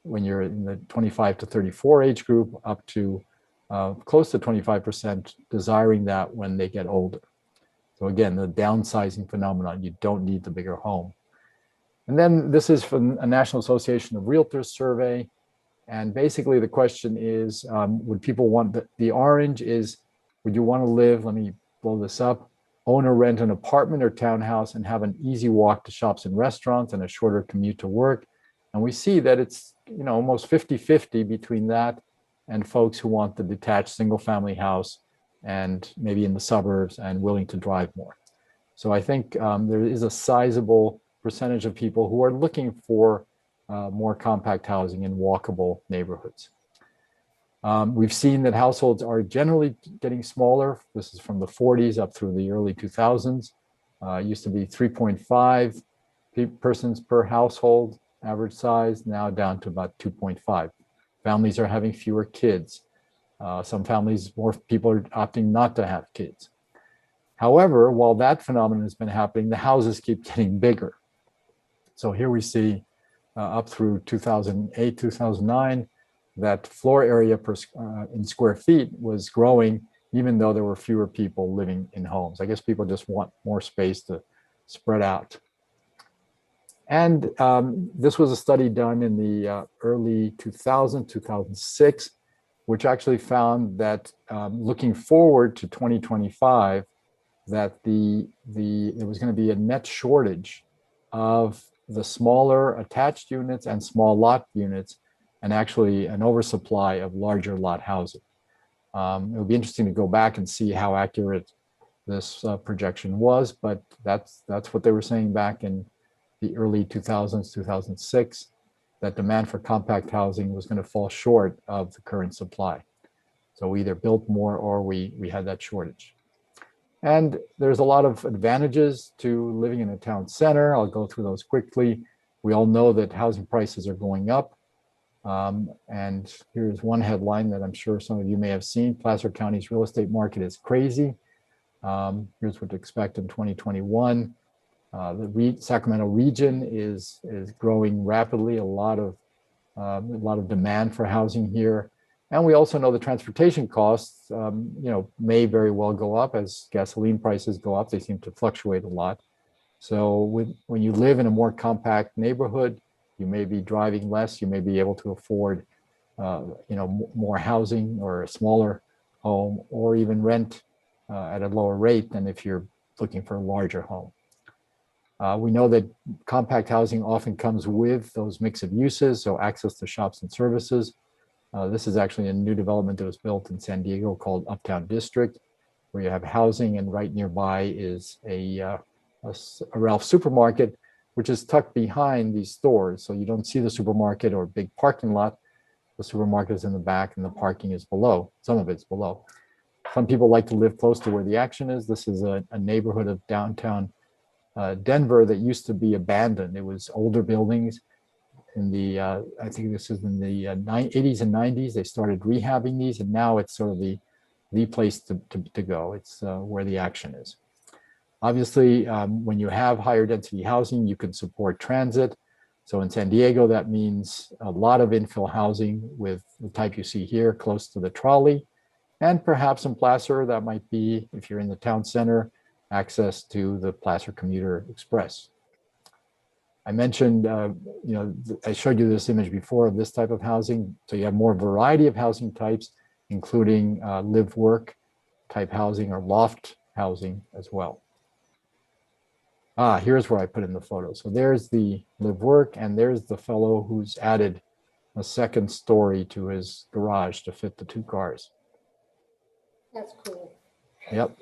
when you're in the 25 to 34 age group, up to close to 25% desiring that when they get older. So again, the downsizing phenomenon, you don't need the bigger home. And then this is from a National Association of Realtors survey. And basically the question is, would people want, the orange is, would you want to live, let me blow this up, own or rent an apartment or townhouse and have an easy walk to shops and restaurants and a shorter commute to work? And we see that it's almost 50-50 between that and folks who want the detached single family house and maybe in the suburbs and willing to drive more. So I think there is a sizable percentage of people who are looking for more compact housing in walkable neighborhoods. We've seen that households are generally getting smaller. This is from the 40s up through the early 2000s. It used to be 3.5 persons per household, average size, now down to about 2.5. Families are having fewer kids. Some families, more people are opting not to have kids. However, while that phenomenon has been happening, the houses keep getting bigger. So here we see up through 2008, 2009, that floor area in square feet was growing, even though there were fewer people living in homes. I guess people just want more space to spread out. And this was a study done in the early 2006, which actually found that looking forward to 2025, that there was going to be a net shortage of the smaller attached units and small lot units, and actually an oversupply of larger lot housing. It would be interesting to go back and see how accurate this projection was, but that's what they were saying back in the early 2000s, 2006, that demand for compact housing was going to fall short of the current supply. So we either built more or we had that shortage. And there's a lot of advantages to living in a town center. I'll go through those quickly. We all know that housing prices are going up. And here's one headline that I'm sure some of you may have seen. Placer County's real estate market is crazy. Here's what to expect in 2021. The Sacramento region is growing rapidly. A lot of demand for housing here, and we also know the transportation costs, may very well go up as gasoline prices go up. They seem to fluctuate a lot. So when you live in a more compact neighborhood, you may be driving less. You may be able to afford, more housing or a smaller home, or even rent at a lower rate than if you're looking for a larger home. We know that compact housing often comes with those mix of uses, so access to shops and services. This is actually a new development that was built in San Diego called Uptown District, where you have housing, and right nearby is a Ralph supermarket, which is tucked behind these stores. So you don't see the supermarket or big parking lot. The supermarket is in the back and the parking is below. Some of it's below. Some people like to live close to where the action is. This is a neighborhood of downtown Denver that used to be abandoned. It was older buildings in the, I think this is in the 80s and 90s. They started rehabbing these, and now it's sort of the place to go. It's where the action is. Obviously, when you have higher density housing, you can support transit. So in San Diego, that means a lot of infill housing with the type you see here, close to the trolley. And perhaps in Placer, that might be, if you're in the town center, access to the Placer Commuter Express. I mentioned, I showed you this image before of this type of housing. So you have more variety of housing types, including live-work type housing or loft housing as well. Here's where I put in the photo. So there's the live-work, and there's the fellow who's added a second story to his garage to fit the two cars. That's cool. Yep.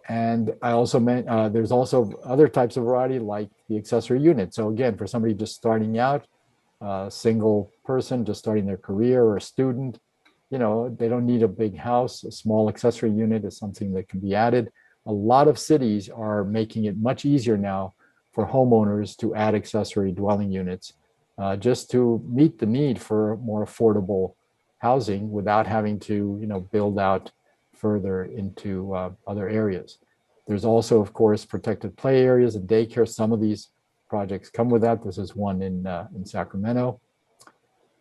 And I also meant there's also other types of variety like the accessory unit. So again, for somebody just starting out, single person just starting their career or a student, they don't need a big house. A small accessory unit is something that can be added. A lot of cities are making it much easier now for homeowners to add accessory dwelling units just to meet the need for more affordable housing without having to, build out further into other areas. There's also, of course, protected play areas and daycare. Some of these projects come with that. This is one in Sacramento.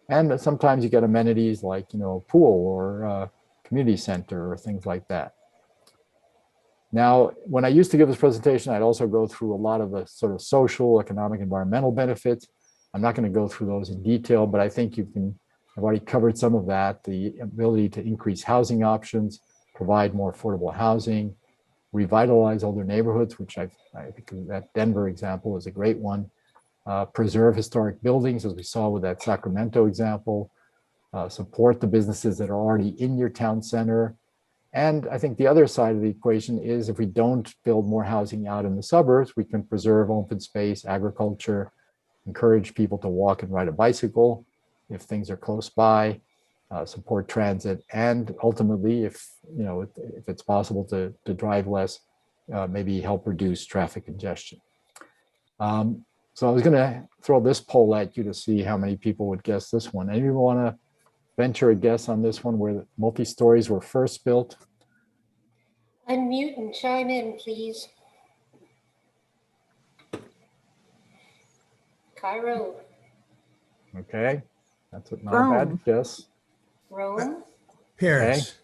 And sometimes you get amenities like, a pool or a community center or things like that. Now, when I used to give this presentation, I'd also go through a lot of the sort of social, economic, environmental benefits. I'm not going to go through those in detail, but I think I've already covered some of that. The ability to increase housing options, provide more affordable housing, revitalize older neighborhoods, which I think that Denver example is a great one. Preserve historic buildings, as we saw with that Sacramento example. Support the businesses that are already in your town center. And I think the other side of the equation is if we don't build more housing out in the suburbs, we can preserve open space, agriculture, encourage people to walk and ride a bicycle if things are close by, support transit, and ultimately, if it's possible to drive less, maybe help reduce traffic congestion. So I was going to throw this poll at you to see how many people would guess this one. Anyone want to venture a guess on this one, where multi-stories were first built? Unmute and chime in, please. Cairo. Okay, that's not a bad guess. Rome. Paris.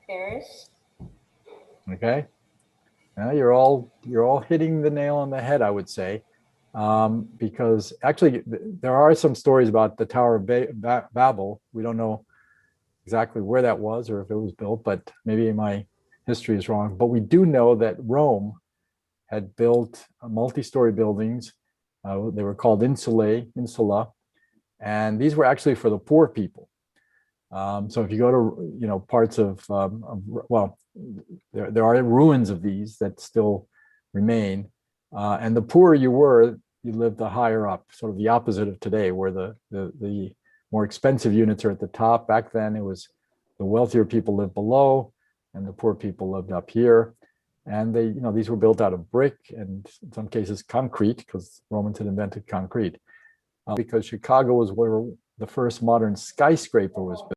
Paris. Okay, now you're all hitting the nail on the head, I would say, because actually there are some stories about the Tower of Babel. We don't know exactly where that was or if it was built, but maybe my history is wrong. But we do know that Rome had built multi-story buildings. They were called insula, and these were actually for the poor people. So if you go to parts of well, there are ruins of these that still remain. And the poorer you were, you lived the higher up, sort of the opposite of today, where the more expensive units are at the top. Back then, it was the wealthier people lived below, and the poor people lived up here. And they, these were built out of brick and in some cases concrete, because Romans had invented concrete. Because Chicago was where the first modern skyscraper was built,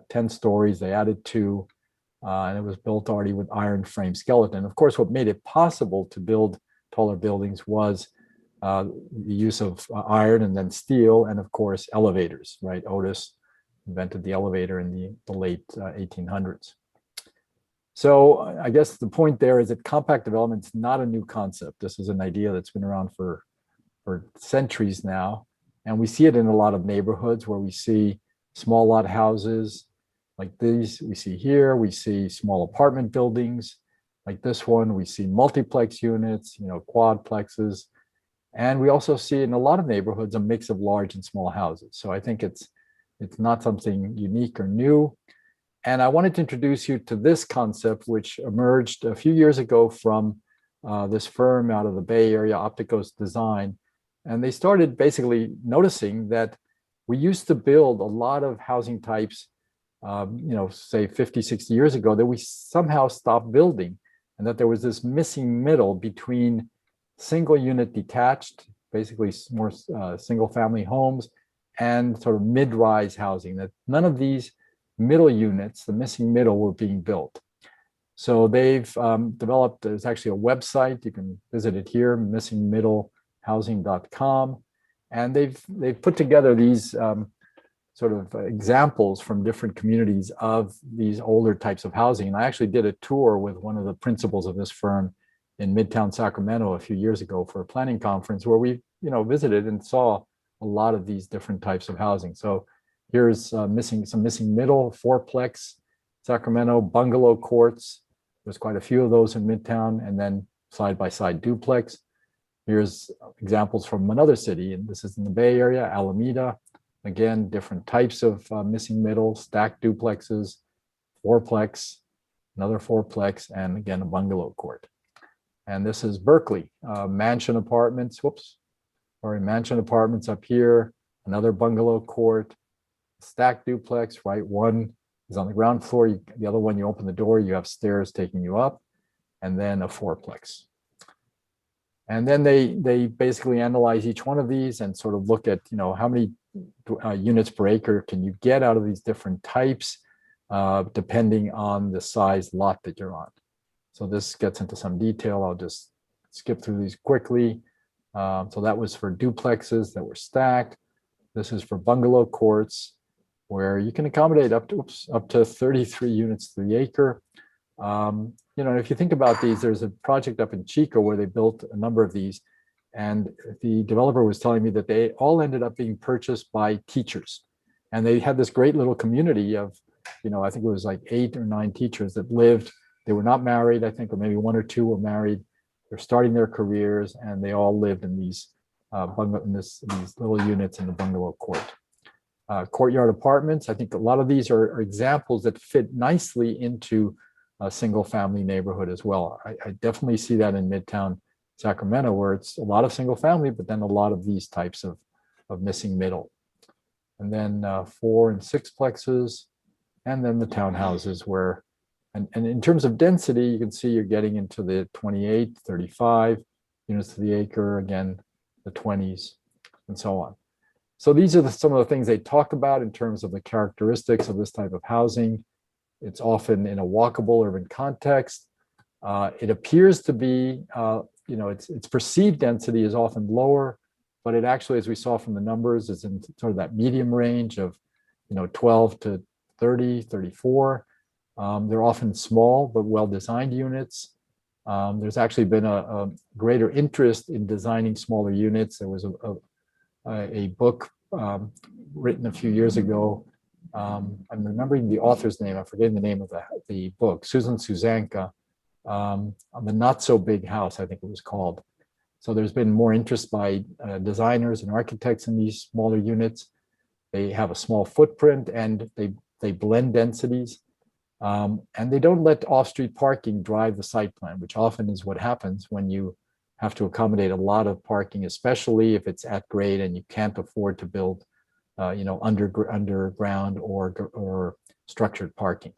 10 stories. They added 2, and it was built already with iron frame skeleton. Of course, what made it possible to build taller buildings was the use of iron and then steel, and of course, elevators, right? Otis invented the elevator in the late 1800s. So I guess the point there is that compact development is not a new concept. This is an idea that's been around for centuries now. And we see it in a lot of neighborhoods where we see small lot houses like these we see here. We see small apartment buildings like this one. We see multiplex units, quadplexes. And we also see in a lot of neighborhoods a mix of large and small houses. So I think it's not something unique or new. And I wanted to introduce you to this concept, which emerged a few years ago from this firm out of the Bay Area, Opticos Design. And they started basically noticing that we used to build a lot of housing types, say 50, 60 years ago, that we somehow stopped building, and that there was this missing middle between single unit detached, basically more single family homes, and sort of mid-rise housing, that none of these middle units, the missing middle, were being built. So they've developed, there's actually a website, you can visit it here, missingmiddlehousing.com. And they've put together these sort of examples from different communities of these older types of housing. And I actually did a tour with one of the principals of this firm in Midtown Sacramento a few years ago for a planning conference, where we visited and saw a lot of these different types of housing. So here's some missing middle, fourplex, Sacramento, bungalow courts. There's quite a few of those in Midtown, and then side-by-side duplex. Here's examples from another city, and this is in the Bay Area, Alameda. Again, different types of missing middle, stacked duplexes, fourplex, another fourplex, and again, a bungalow court. And this is Berkeley, mansion apartments, mansion apartments up here, another bungalow court, stacked duplex, right? One is on the ground floor, the other one, you open the door, you have stairs taking you up, and then a fourplex. And then they basically analyze each one of these and sort of look at, how many units per acre can you get out of these different types, depending on the size lot that you're on. So this gets into some detail. I'll just skip through these quickly. So that was for duplexes that were stacked. This is for bungalow courts, where you can accommodate up to 33 units to the acre. If you think about these, there's a project up in Chico where they built a number of these, and the developer was telling me that they all ended up being purchased by teachers, and they had this great little community of, I think it was like 8 or 9 teachers that lived. They were not married, I think, or maybe 1 or 2 were married. They're starting their careers, and they all lived in these these little units in the bungalow court. Courtyard apartments, I think a lot of these are examples that fit nicely into a single family neighborhood as well. I definitely see that in Midtown Sacramento, where it's a lot of single family, but then a lot of these types of missing middle. And then 4 and 6 plexes, and then the townhouses where, and in terms of density, you can see you're getting into the 28, 35 units to the acre, again, the 20s, and so on. So these are some of the things they talk about in terms of the characteristics of this type of housing. It's often in a walkable urban context. It appears to be, its perceived density is often lower, but it actually, as we saw from the numbers, is in sort of that medium range of, 12 to 30, 34. They're often small but well-designed units. There's actually been a greater interest in designing smaller units. There was a book written a few years ago. I'm remembering the author's name. I'm forgetting the name of the book, Susan Susanka, on the Not So Big House, I think it was called. So there's been more interest by designers and architects in these smaller units. They have a small footprint, and they blend densities. And they don't let off-street parking drive the site plan, which often is what happens when you have to accommodate a lot of parking, especially if it's at grade and you can't afford to build, underground or structured parking.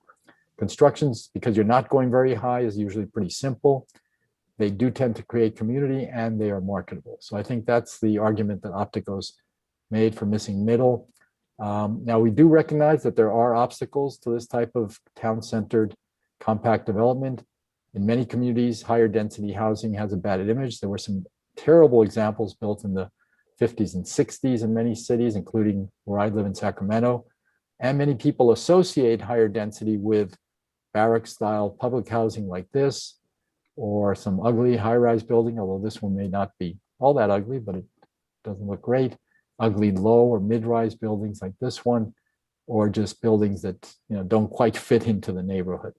Constructions, because you're not going very high, is usually pretty simple. They do tend to create community and they are marketable. So I think that's the argument that Opticos made for missing middle. Now, we do recognize that there are obstacles to this type of town-centered compact development. In many communities, higher density housing has a bad image. There were some terrible examples built in the 50s and 60s in many cities, including where I live in Sacramento. And many people associate higher density with barrack-style public housing like this, or some ugly high-rise building, although this one may not be all that ugly, but it doesn't look great. Ugly low or mid-rise buildings like this one, or just buildings that don't quite fit into the neighborhood,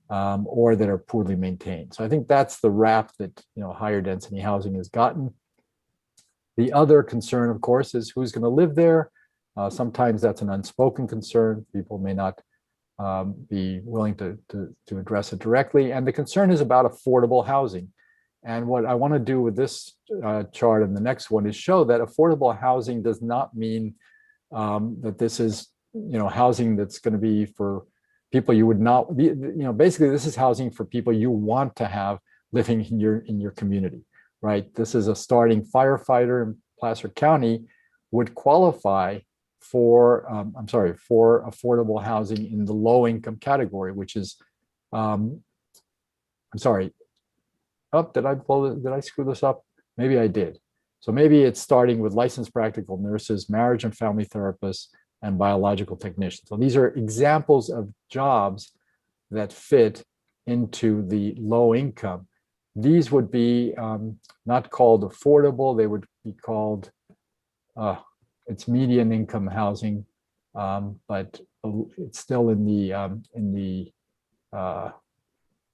or that are poorly maintained. So I think that's the rap that higher density housing has gotten. The other concern, of course, is who's going to live there. Sometimes that's an unspoken concern. People may not be willing to address it directly. And the concern is about affordable housing. And what I want to do with this chart and the next one is show that affordable housing does not mean that this is housing that's going to be for people you would not be, basically this is housing for people you want to have living in your community, right? This is a starting firefighter in Placer County would qualify for affordable housing in the low income category, which is did I screw this up? Maybe I did. So maybe it's starting with licensed practical nurses, marriage and family therapists, and biological technicians. So these are examples of jobs that fit into the low income. These would be not called affordable. They would be called, it's median income housing, but it's still in the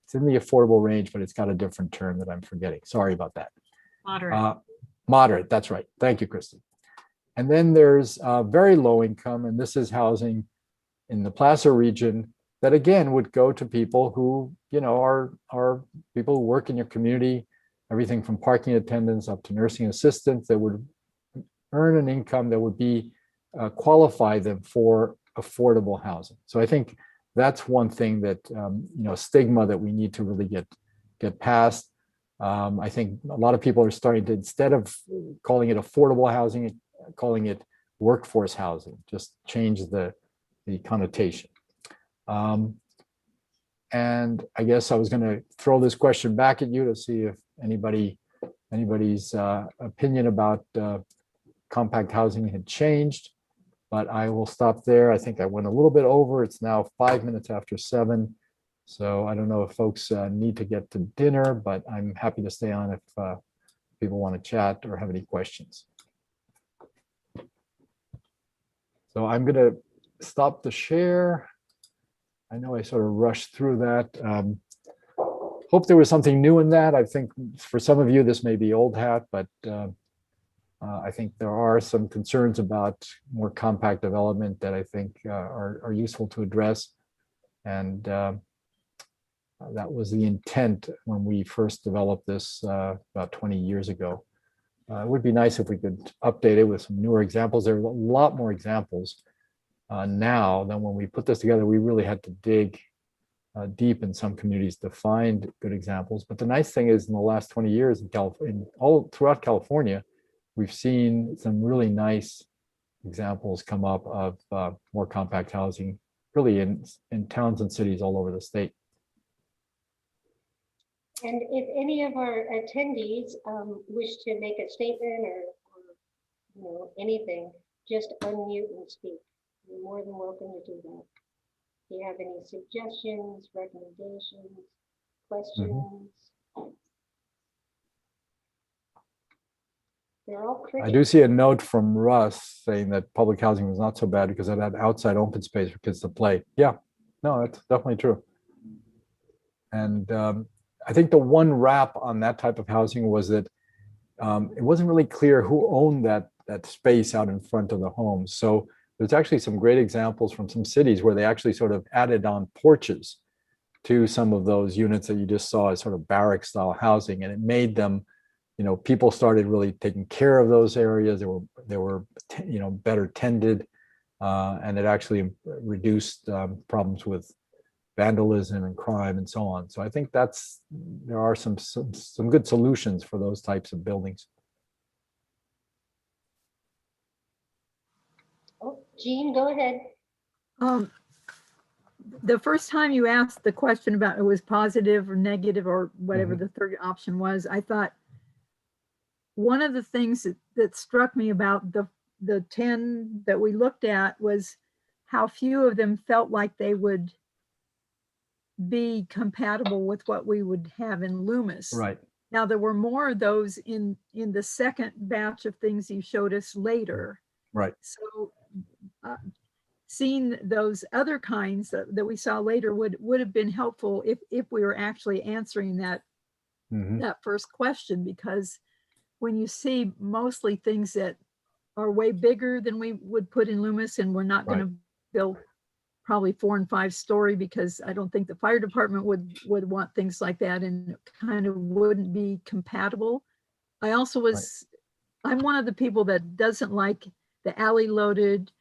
affordable range, but it's got a different term that I'm forgetting. Sorry about that. Moderate. Moderate, that's right. Thank you, Kristen. And then there's very low income, and this is housing in the Placer region that again would go to people who, are people who work in your community, everything from parking attendants up to nursing assistants that would earn an income that would be qualify them for affordable housing. So I think that's one thing that, stigma that we need to really get past. I think a lot of people are starting to, instead of calling it affordable housing, calling it workforce housing, just change the connotation. And I guess I was going to throw this question back at you to see if anybody's opinion about compact housing had changed, but I will stop there. I think I went a little bit over. It's now 5 minutes after 7. So I don't know if folks need to get to dinner, but I'm happy to stay on if people want to chat or have any questions. So I'm going to stop the share. I know I sort of rushed through that. Hope there was something new in that. I think for some of you, this may be old hat, but I think there are some concerns about more compact development that I think are useful to address. And that was the intent when we first developed this about 20 years ago. It would be nice if we could update it with some newer examples. There are a lot more examples now than when we put this together. We really had to dig deep in some communities to find good examples. But the nice thing is, in the last 20 years all throughout California, we've seen some really nice examples come up of more compact housing, really in towns and cities all over the state. And if any of our attendees wish to make a statement or anything, just unmute and speak. You're more than welcome to do that. Do you have any suggestions, recommendations, questions? They're all I crickets. do see a note from Russ saying that public housing was not so bad because it had outside open space for kids to play. Yeah, no, that's definitely true. And I think the one wrap on that type of housing was that it wasn't really clear who owned that space out in front of the home. So there's actually some great examples from some cities where they actually sort of added on porches to some of those units that you just saw as sort of barrack style housing, and it made them people started really taking care of those areas. They were better tended, and it actually reduced problems with vandalism and crime and so on. So I think there are some good solutions for those types of buildings. Oh, Jean, go ahead. The first time you asked the question about it was positive or negative or whatever the third option was, I thought one of the things that struck me about the 10 that we looked at was how few of them felt like they would be compatible with what we would have in Loomis. Right. Now, there were more of those in the second batch of things you showed us later. Right. So seeing those other kinds that we saw later would have been helpful if we were actually answering that first question, because when you see mostly things that are way bigger than we would put in Loomis, and we're not going to build probably 4 and 5 story, because I don't think the fire department would want things like that, and it kind of wouldn't be compatible. I also I'm one of the people that doesn't like the alley loaded,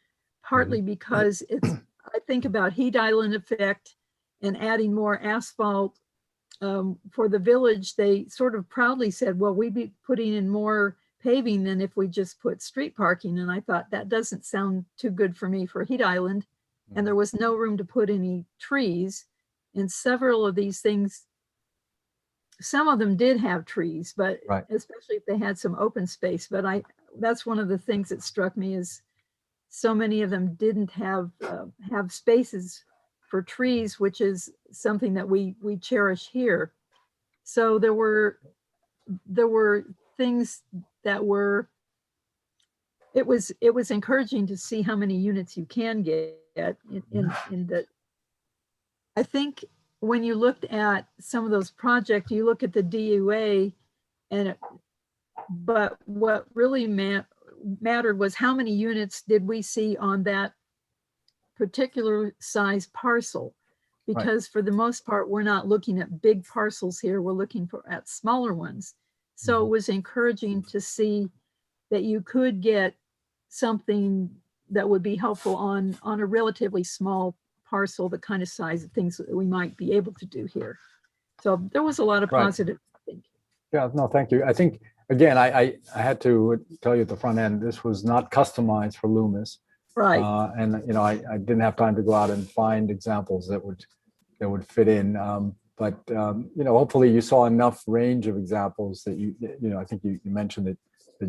partly because I think about heat island effect and adding more asphalt. For the village, they sort of proudly said, well, we'd be putting in more paving than if we just put street parking. And I thought that doesn't sound too good for me for heat island. And there was no room to put any trees. And several of these things, some of them did have trees, but especially if they had some open space. But that's one of the things that struck me, is so many of them didn't have spaces for trees, which is something that we cherish here. So there were things that were, it was encouraging to see how many units you can get in the, I think when you looked at some of those projects, you look at the DUA, but what really mattered was how many units did we see on that particular size parcel, because for the most part, we're not looking at big parcels here. We're looking at smaller ones. So it was encouraging to see that you could get something that would be helpful on a relatively small parcel, the kind of size of things that we might be able to do here. So there was a lot of positive, I think. Yeah, no, thank you. I think, again, I had to tell you at the front end, this was not customized for Loomis. Right. And I didn't have time to go out and find examples that would fit in. But hopefully you saw enough range of examples that I think you mentioned that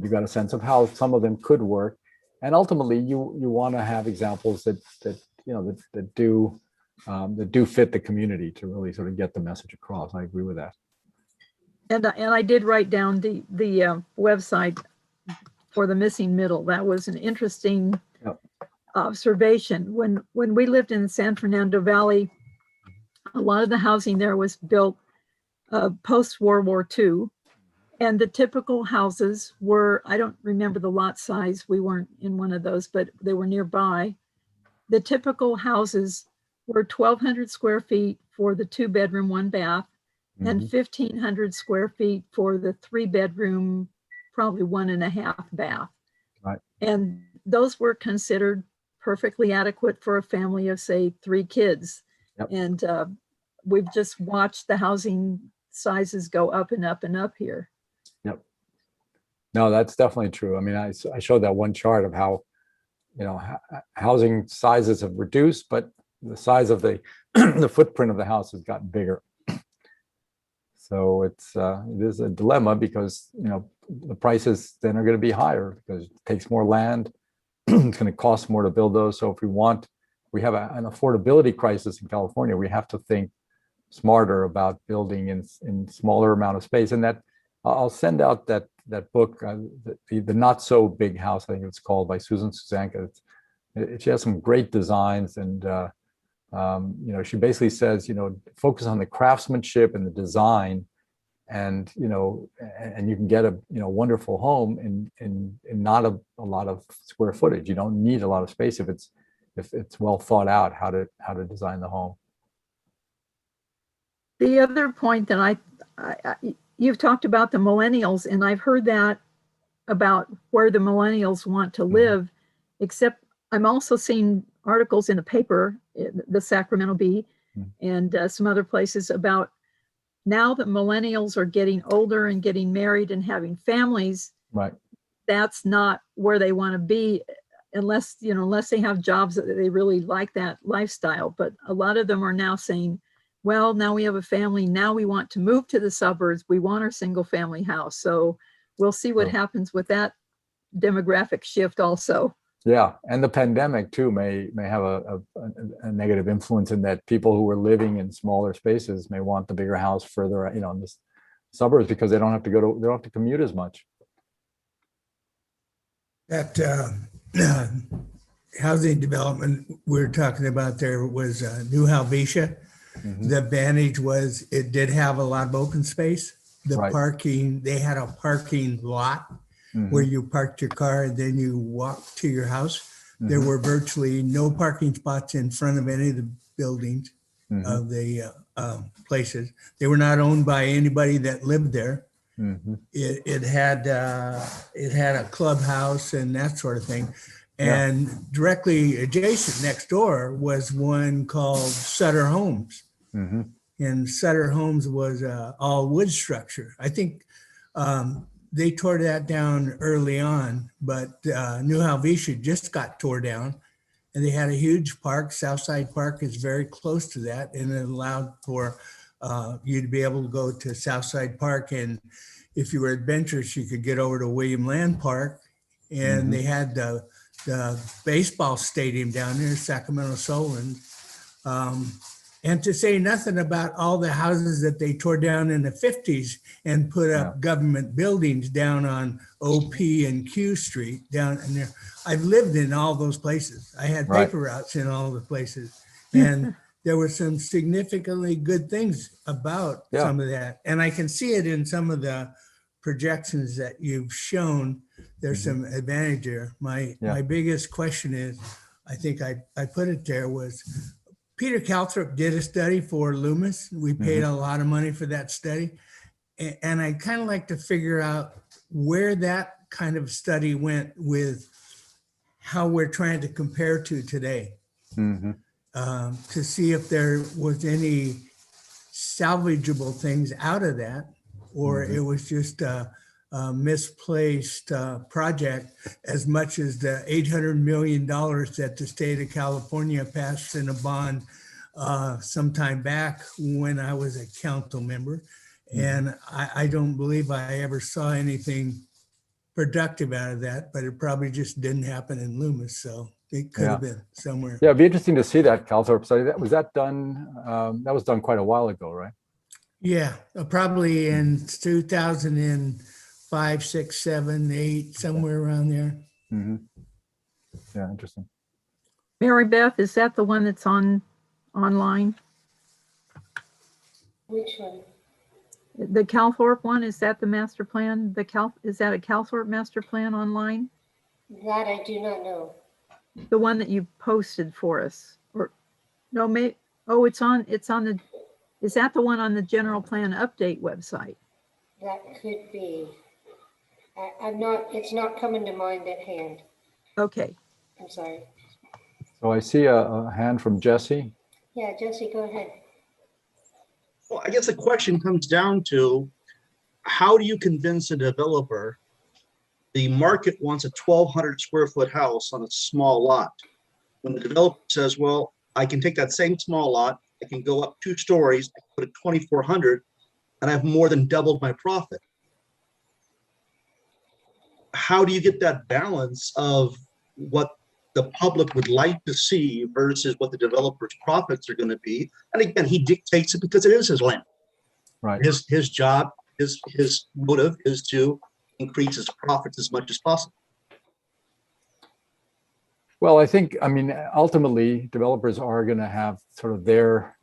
you got a sense of how some of them could work. And ultimately, you want to have examples that do fit the community to really sort of get the message across. I agree with that. And I did write down the website for the missing middle. That was an interesting observation. When we lived in San Fernando Valley, a lot of the housing there was built post World War II. And the typical houses were, I don't remember the lot size, we weren't in one of those, but they were nearby. The typical houses were 1,200 square feet for the 2-bedroom, 1 bath, and 1,500 square feet for the 3-bedroom, probably 1.5 bath. Right. And those were considered perfectly adequate for a family of, say, 3 kids. Yep. And we've just watched the housing sizes go up and up and up here. Yep. No, that's definitely true. I mean, I showed that one chart of how, housing sizes have reduced, but the size of the the footprint of the house has gotten bigger. So it is a dilemma, because the prices then are going to be higher because it takes more land. It's going to cost more to build those. So if we have an affordability crisis in California, we have to think smarter about building in smaller amount of space. And that I'll send out that book, the Not So Big House, I think it's called, by Susan Susanka. She has some great designs, and she basically says, focus on the craftsmanship and the design, and and you can get a wonderful home in not a lot of square footage. You don't need a lot of space if it's well thought out how to design the home. The other point that you've talked about the millennials, and I've heard that about where the millennials want to live, except I'm also seeing articles in the paper, the Sacramento Bee, and some other places about now that millennials are getting older and getting married and having families, Right. that's not where they want to be unless, unless they have jobs that they really like that lifestyle. But a lot of them are now saying, well, now we have a family. Now we want to move to the suburbs. We want our single family house. So we'll see what happens with that demographic shift also. Yeah, and the pandemic too may have a negative influence in that people who are living in smaller spaces may want the bigger house further, in the suburbs because they don't have to commute as much. That housing development we're talking about there was New Helvetia. The advantage was it did have a lot of open space. The parking, they had a parking lot where you parked your car and then you walked to your house. There were virtually no parking spots in front of any of the buildings of the places. They were not owned by anybody that lived there. It had a clubhouse and that sort of thing. And directly adjacent next door was one called Sutter Homes. And Sutter Homes was all wood structure. I think they tore that down early on, but New Helvetia just got tore down, and they had a huge park. Southside Park is very close to that, and it allowed for you to be able to go to Southside Park, and if you were adventurous, you could get over to William Land Park, and they had the baseball stadium down there, Sacramento Solon. And to say nothing about all the houses that they tore down in the 50s and put up government buildings down on OP and Q Street down in there. I've lived in all those places. I had paper routes in all the places. And there were some significantly good things about some of that. And I can see it in some of the projections that you've shown. There's some advantage there. My biggest question is, I think I put it there, was Peter Calthrop did a study for Loomis. We paid a lot of money for that study. And I kind of like to figure out where that kind of study went with how we're trying to compare to today, to see if there was any salvageable things out of that, or it was just a misplaced project, as much as the $800 million that the state of California passed in a bond sometime back when I was a council member. And I don't believe I ever saw anything productive out of that, but it probably just didn't happen in Loomis. So it could have been somewhere. Yeah, it'd be interesting to see that Calthrop study. That was done. That was done quite a while ago, right? Yeah, probably in 2005, 6, 7, 8, somewhere around there. Yeah, interesting. Mary Beth, is that the one that's online? Which one? The Calthorpe one, is that the master plan? Is that a Calthorpe master plan online? That I do not know. The one that you posted for us, or no, it's on the, is that the one on the general plan update website? That could be. It's not coming to mind at hand. Okay. I'm sorry. So I see a hand from Jesse. Yeah, Jesse, go ahead. Well, I guess the question comes down to, how do you convince a developer the market wants a 1,200 square foot house on a small lot, when the developer says, well, I can take that same small lot, I can go up 2 stories, I can put it 2,400, and I've more than doubled my profit. How do you get that balance of what the public would like to see versus what the developer's profits are going to be? And again, he dictates it because it is his land. Right. His job, his motive is to increase his profits as much as possible. Well, I think, ultimately, developers are going to have sort of their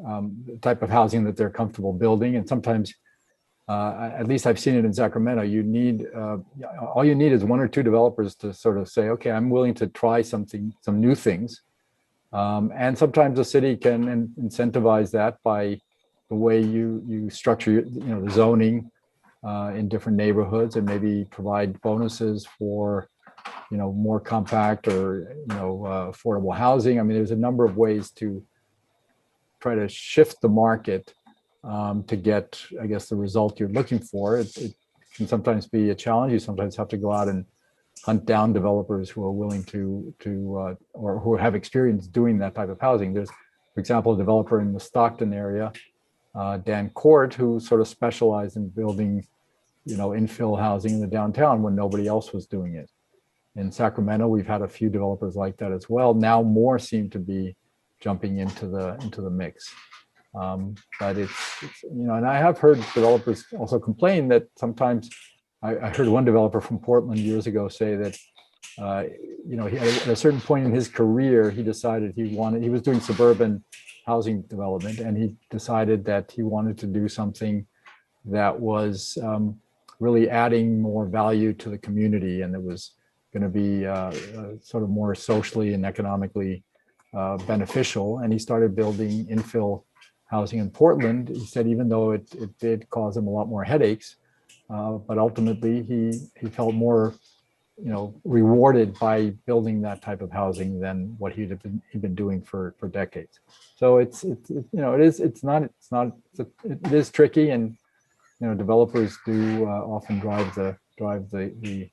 type of housing that they're comfortable building. And sometimes, at least I've seen it in Sacramento, all you need is 1 or 2 developers to sort of say, okay, I'm willing to try some new things. And sometimes the city can incentivize that by the way you structure the zoning, in different neighborhoods and maybe provide bonuses for, more compact or, affordable housing. I mean, there's a number of ways to try to shift the market to get, I guess, the result you're looking for. It can sometimes be a challenge. You sometimes have to go out and hunt down developers who are willing to or who have experience doing that type of housing. There's, for example, a developer in the Stockton area, Dan Court, who sort of specialized in building, infill housing in the downtown when nobody else was doing it. In Sacramento, we've had a few developers like that as well. Now more seem to be jumping into the mix. But it's and I have heard developers also complain that sometimes I heard one developer from Portland years ago say that, he had at a certain point in his career, he decided he was doing suburban housing development, and he decided that he wanted to do something that was really adding more value to the community, and it was going to be sort of more socially and economically beneficial. And he started building infill housing in Portland. He said even though it did cause him a lot more headaches, but ultimately he felt more, rewarded by building that type of housing than what he'd been doing for decades. So it is tricky, and developers do often drive the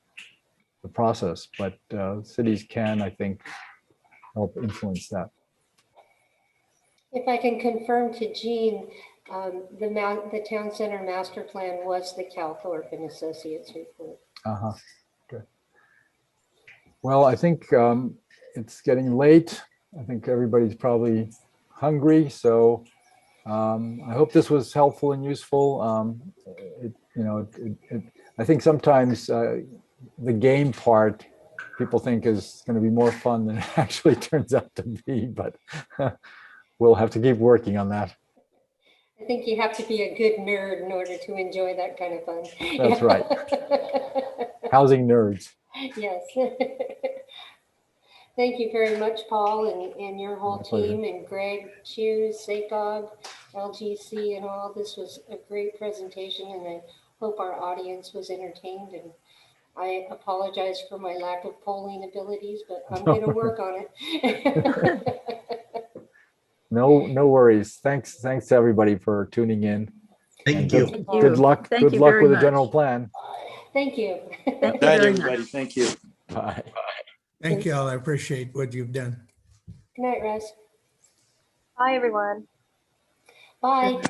process, but cities can, I think, help influence that. If I can confirm to Jean, the town center master plan was the Calthorpe and Associates report. Good. Well, I think it's getting late. I think everybody's probably hungry, so I hope this was helpful and useful. I think sometimes the game part people think is going to be more fun than it actually turns out to be, but we'll have to keep working on that. I think you have to be a good nerd in order to enjoy that kind of fun. That's right. Housing nerds. Yes. Thank you very much, Paul, and your whole team, and Greg, Choose, SACOG, LGC, and all. This was a great presentation, and I hope our audience was entertained. And I apologize for my lack of polling abilities, but I'm going to work on it. No worries. Thanks to everybody for tuning in. Thank you. Good luck. Thank Good you luck very with the much. general plan. Thank you. Thank Good you night, very everybody. much. Thank you. Bye. Thank you all. I appreciate what you've done. Good night, Russ. Hi, everyone. Bye.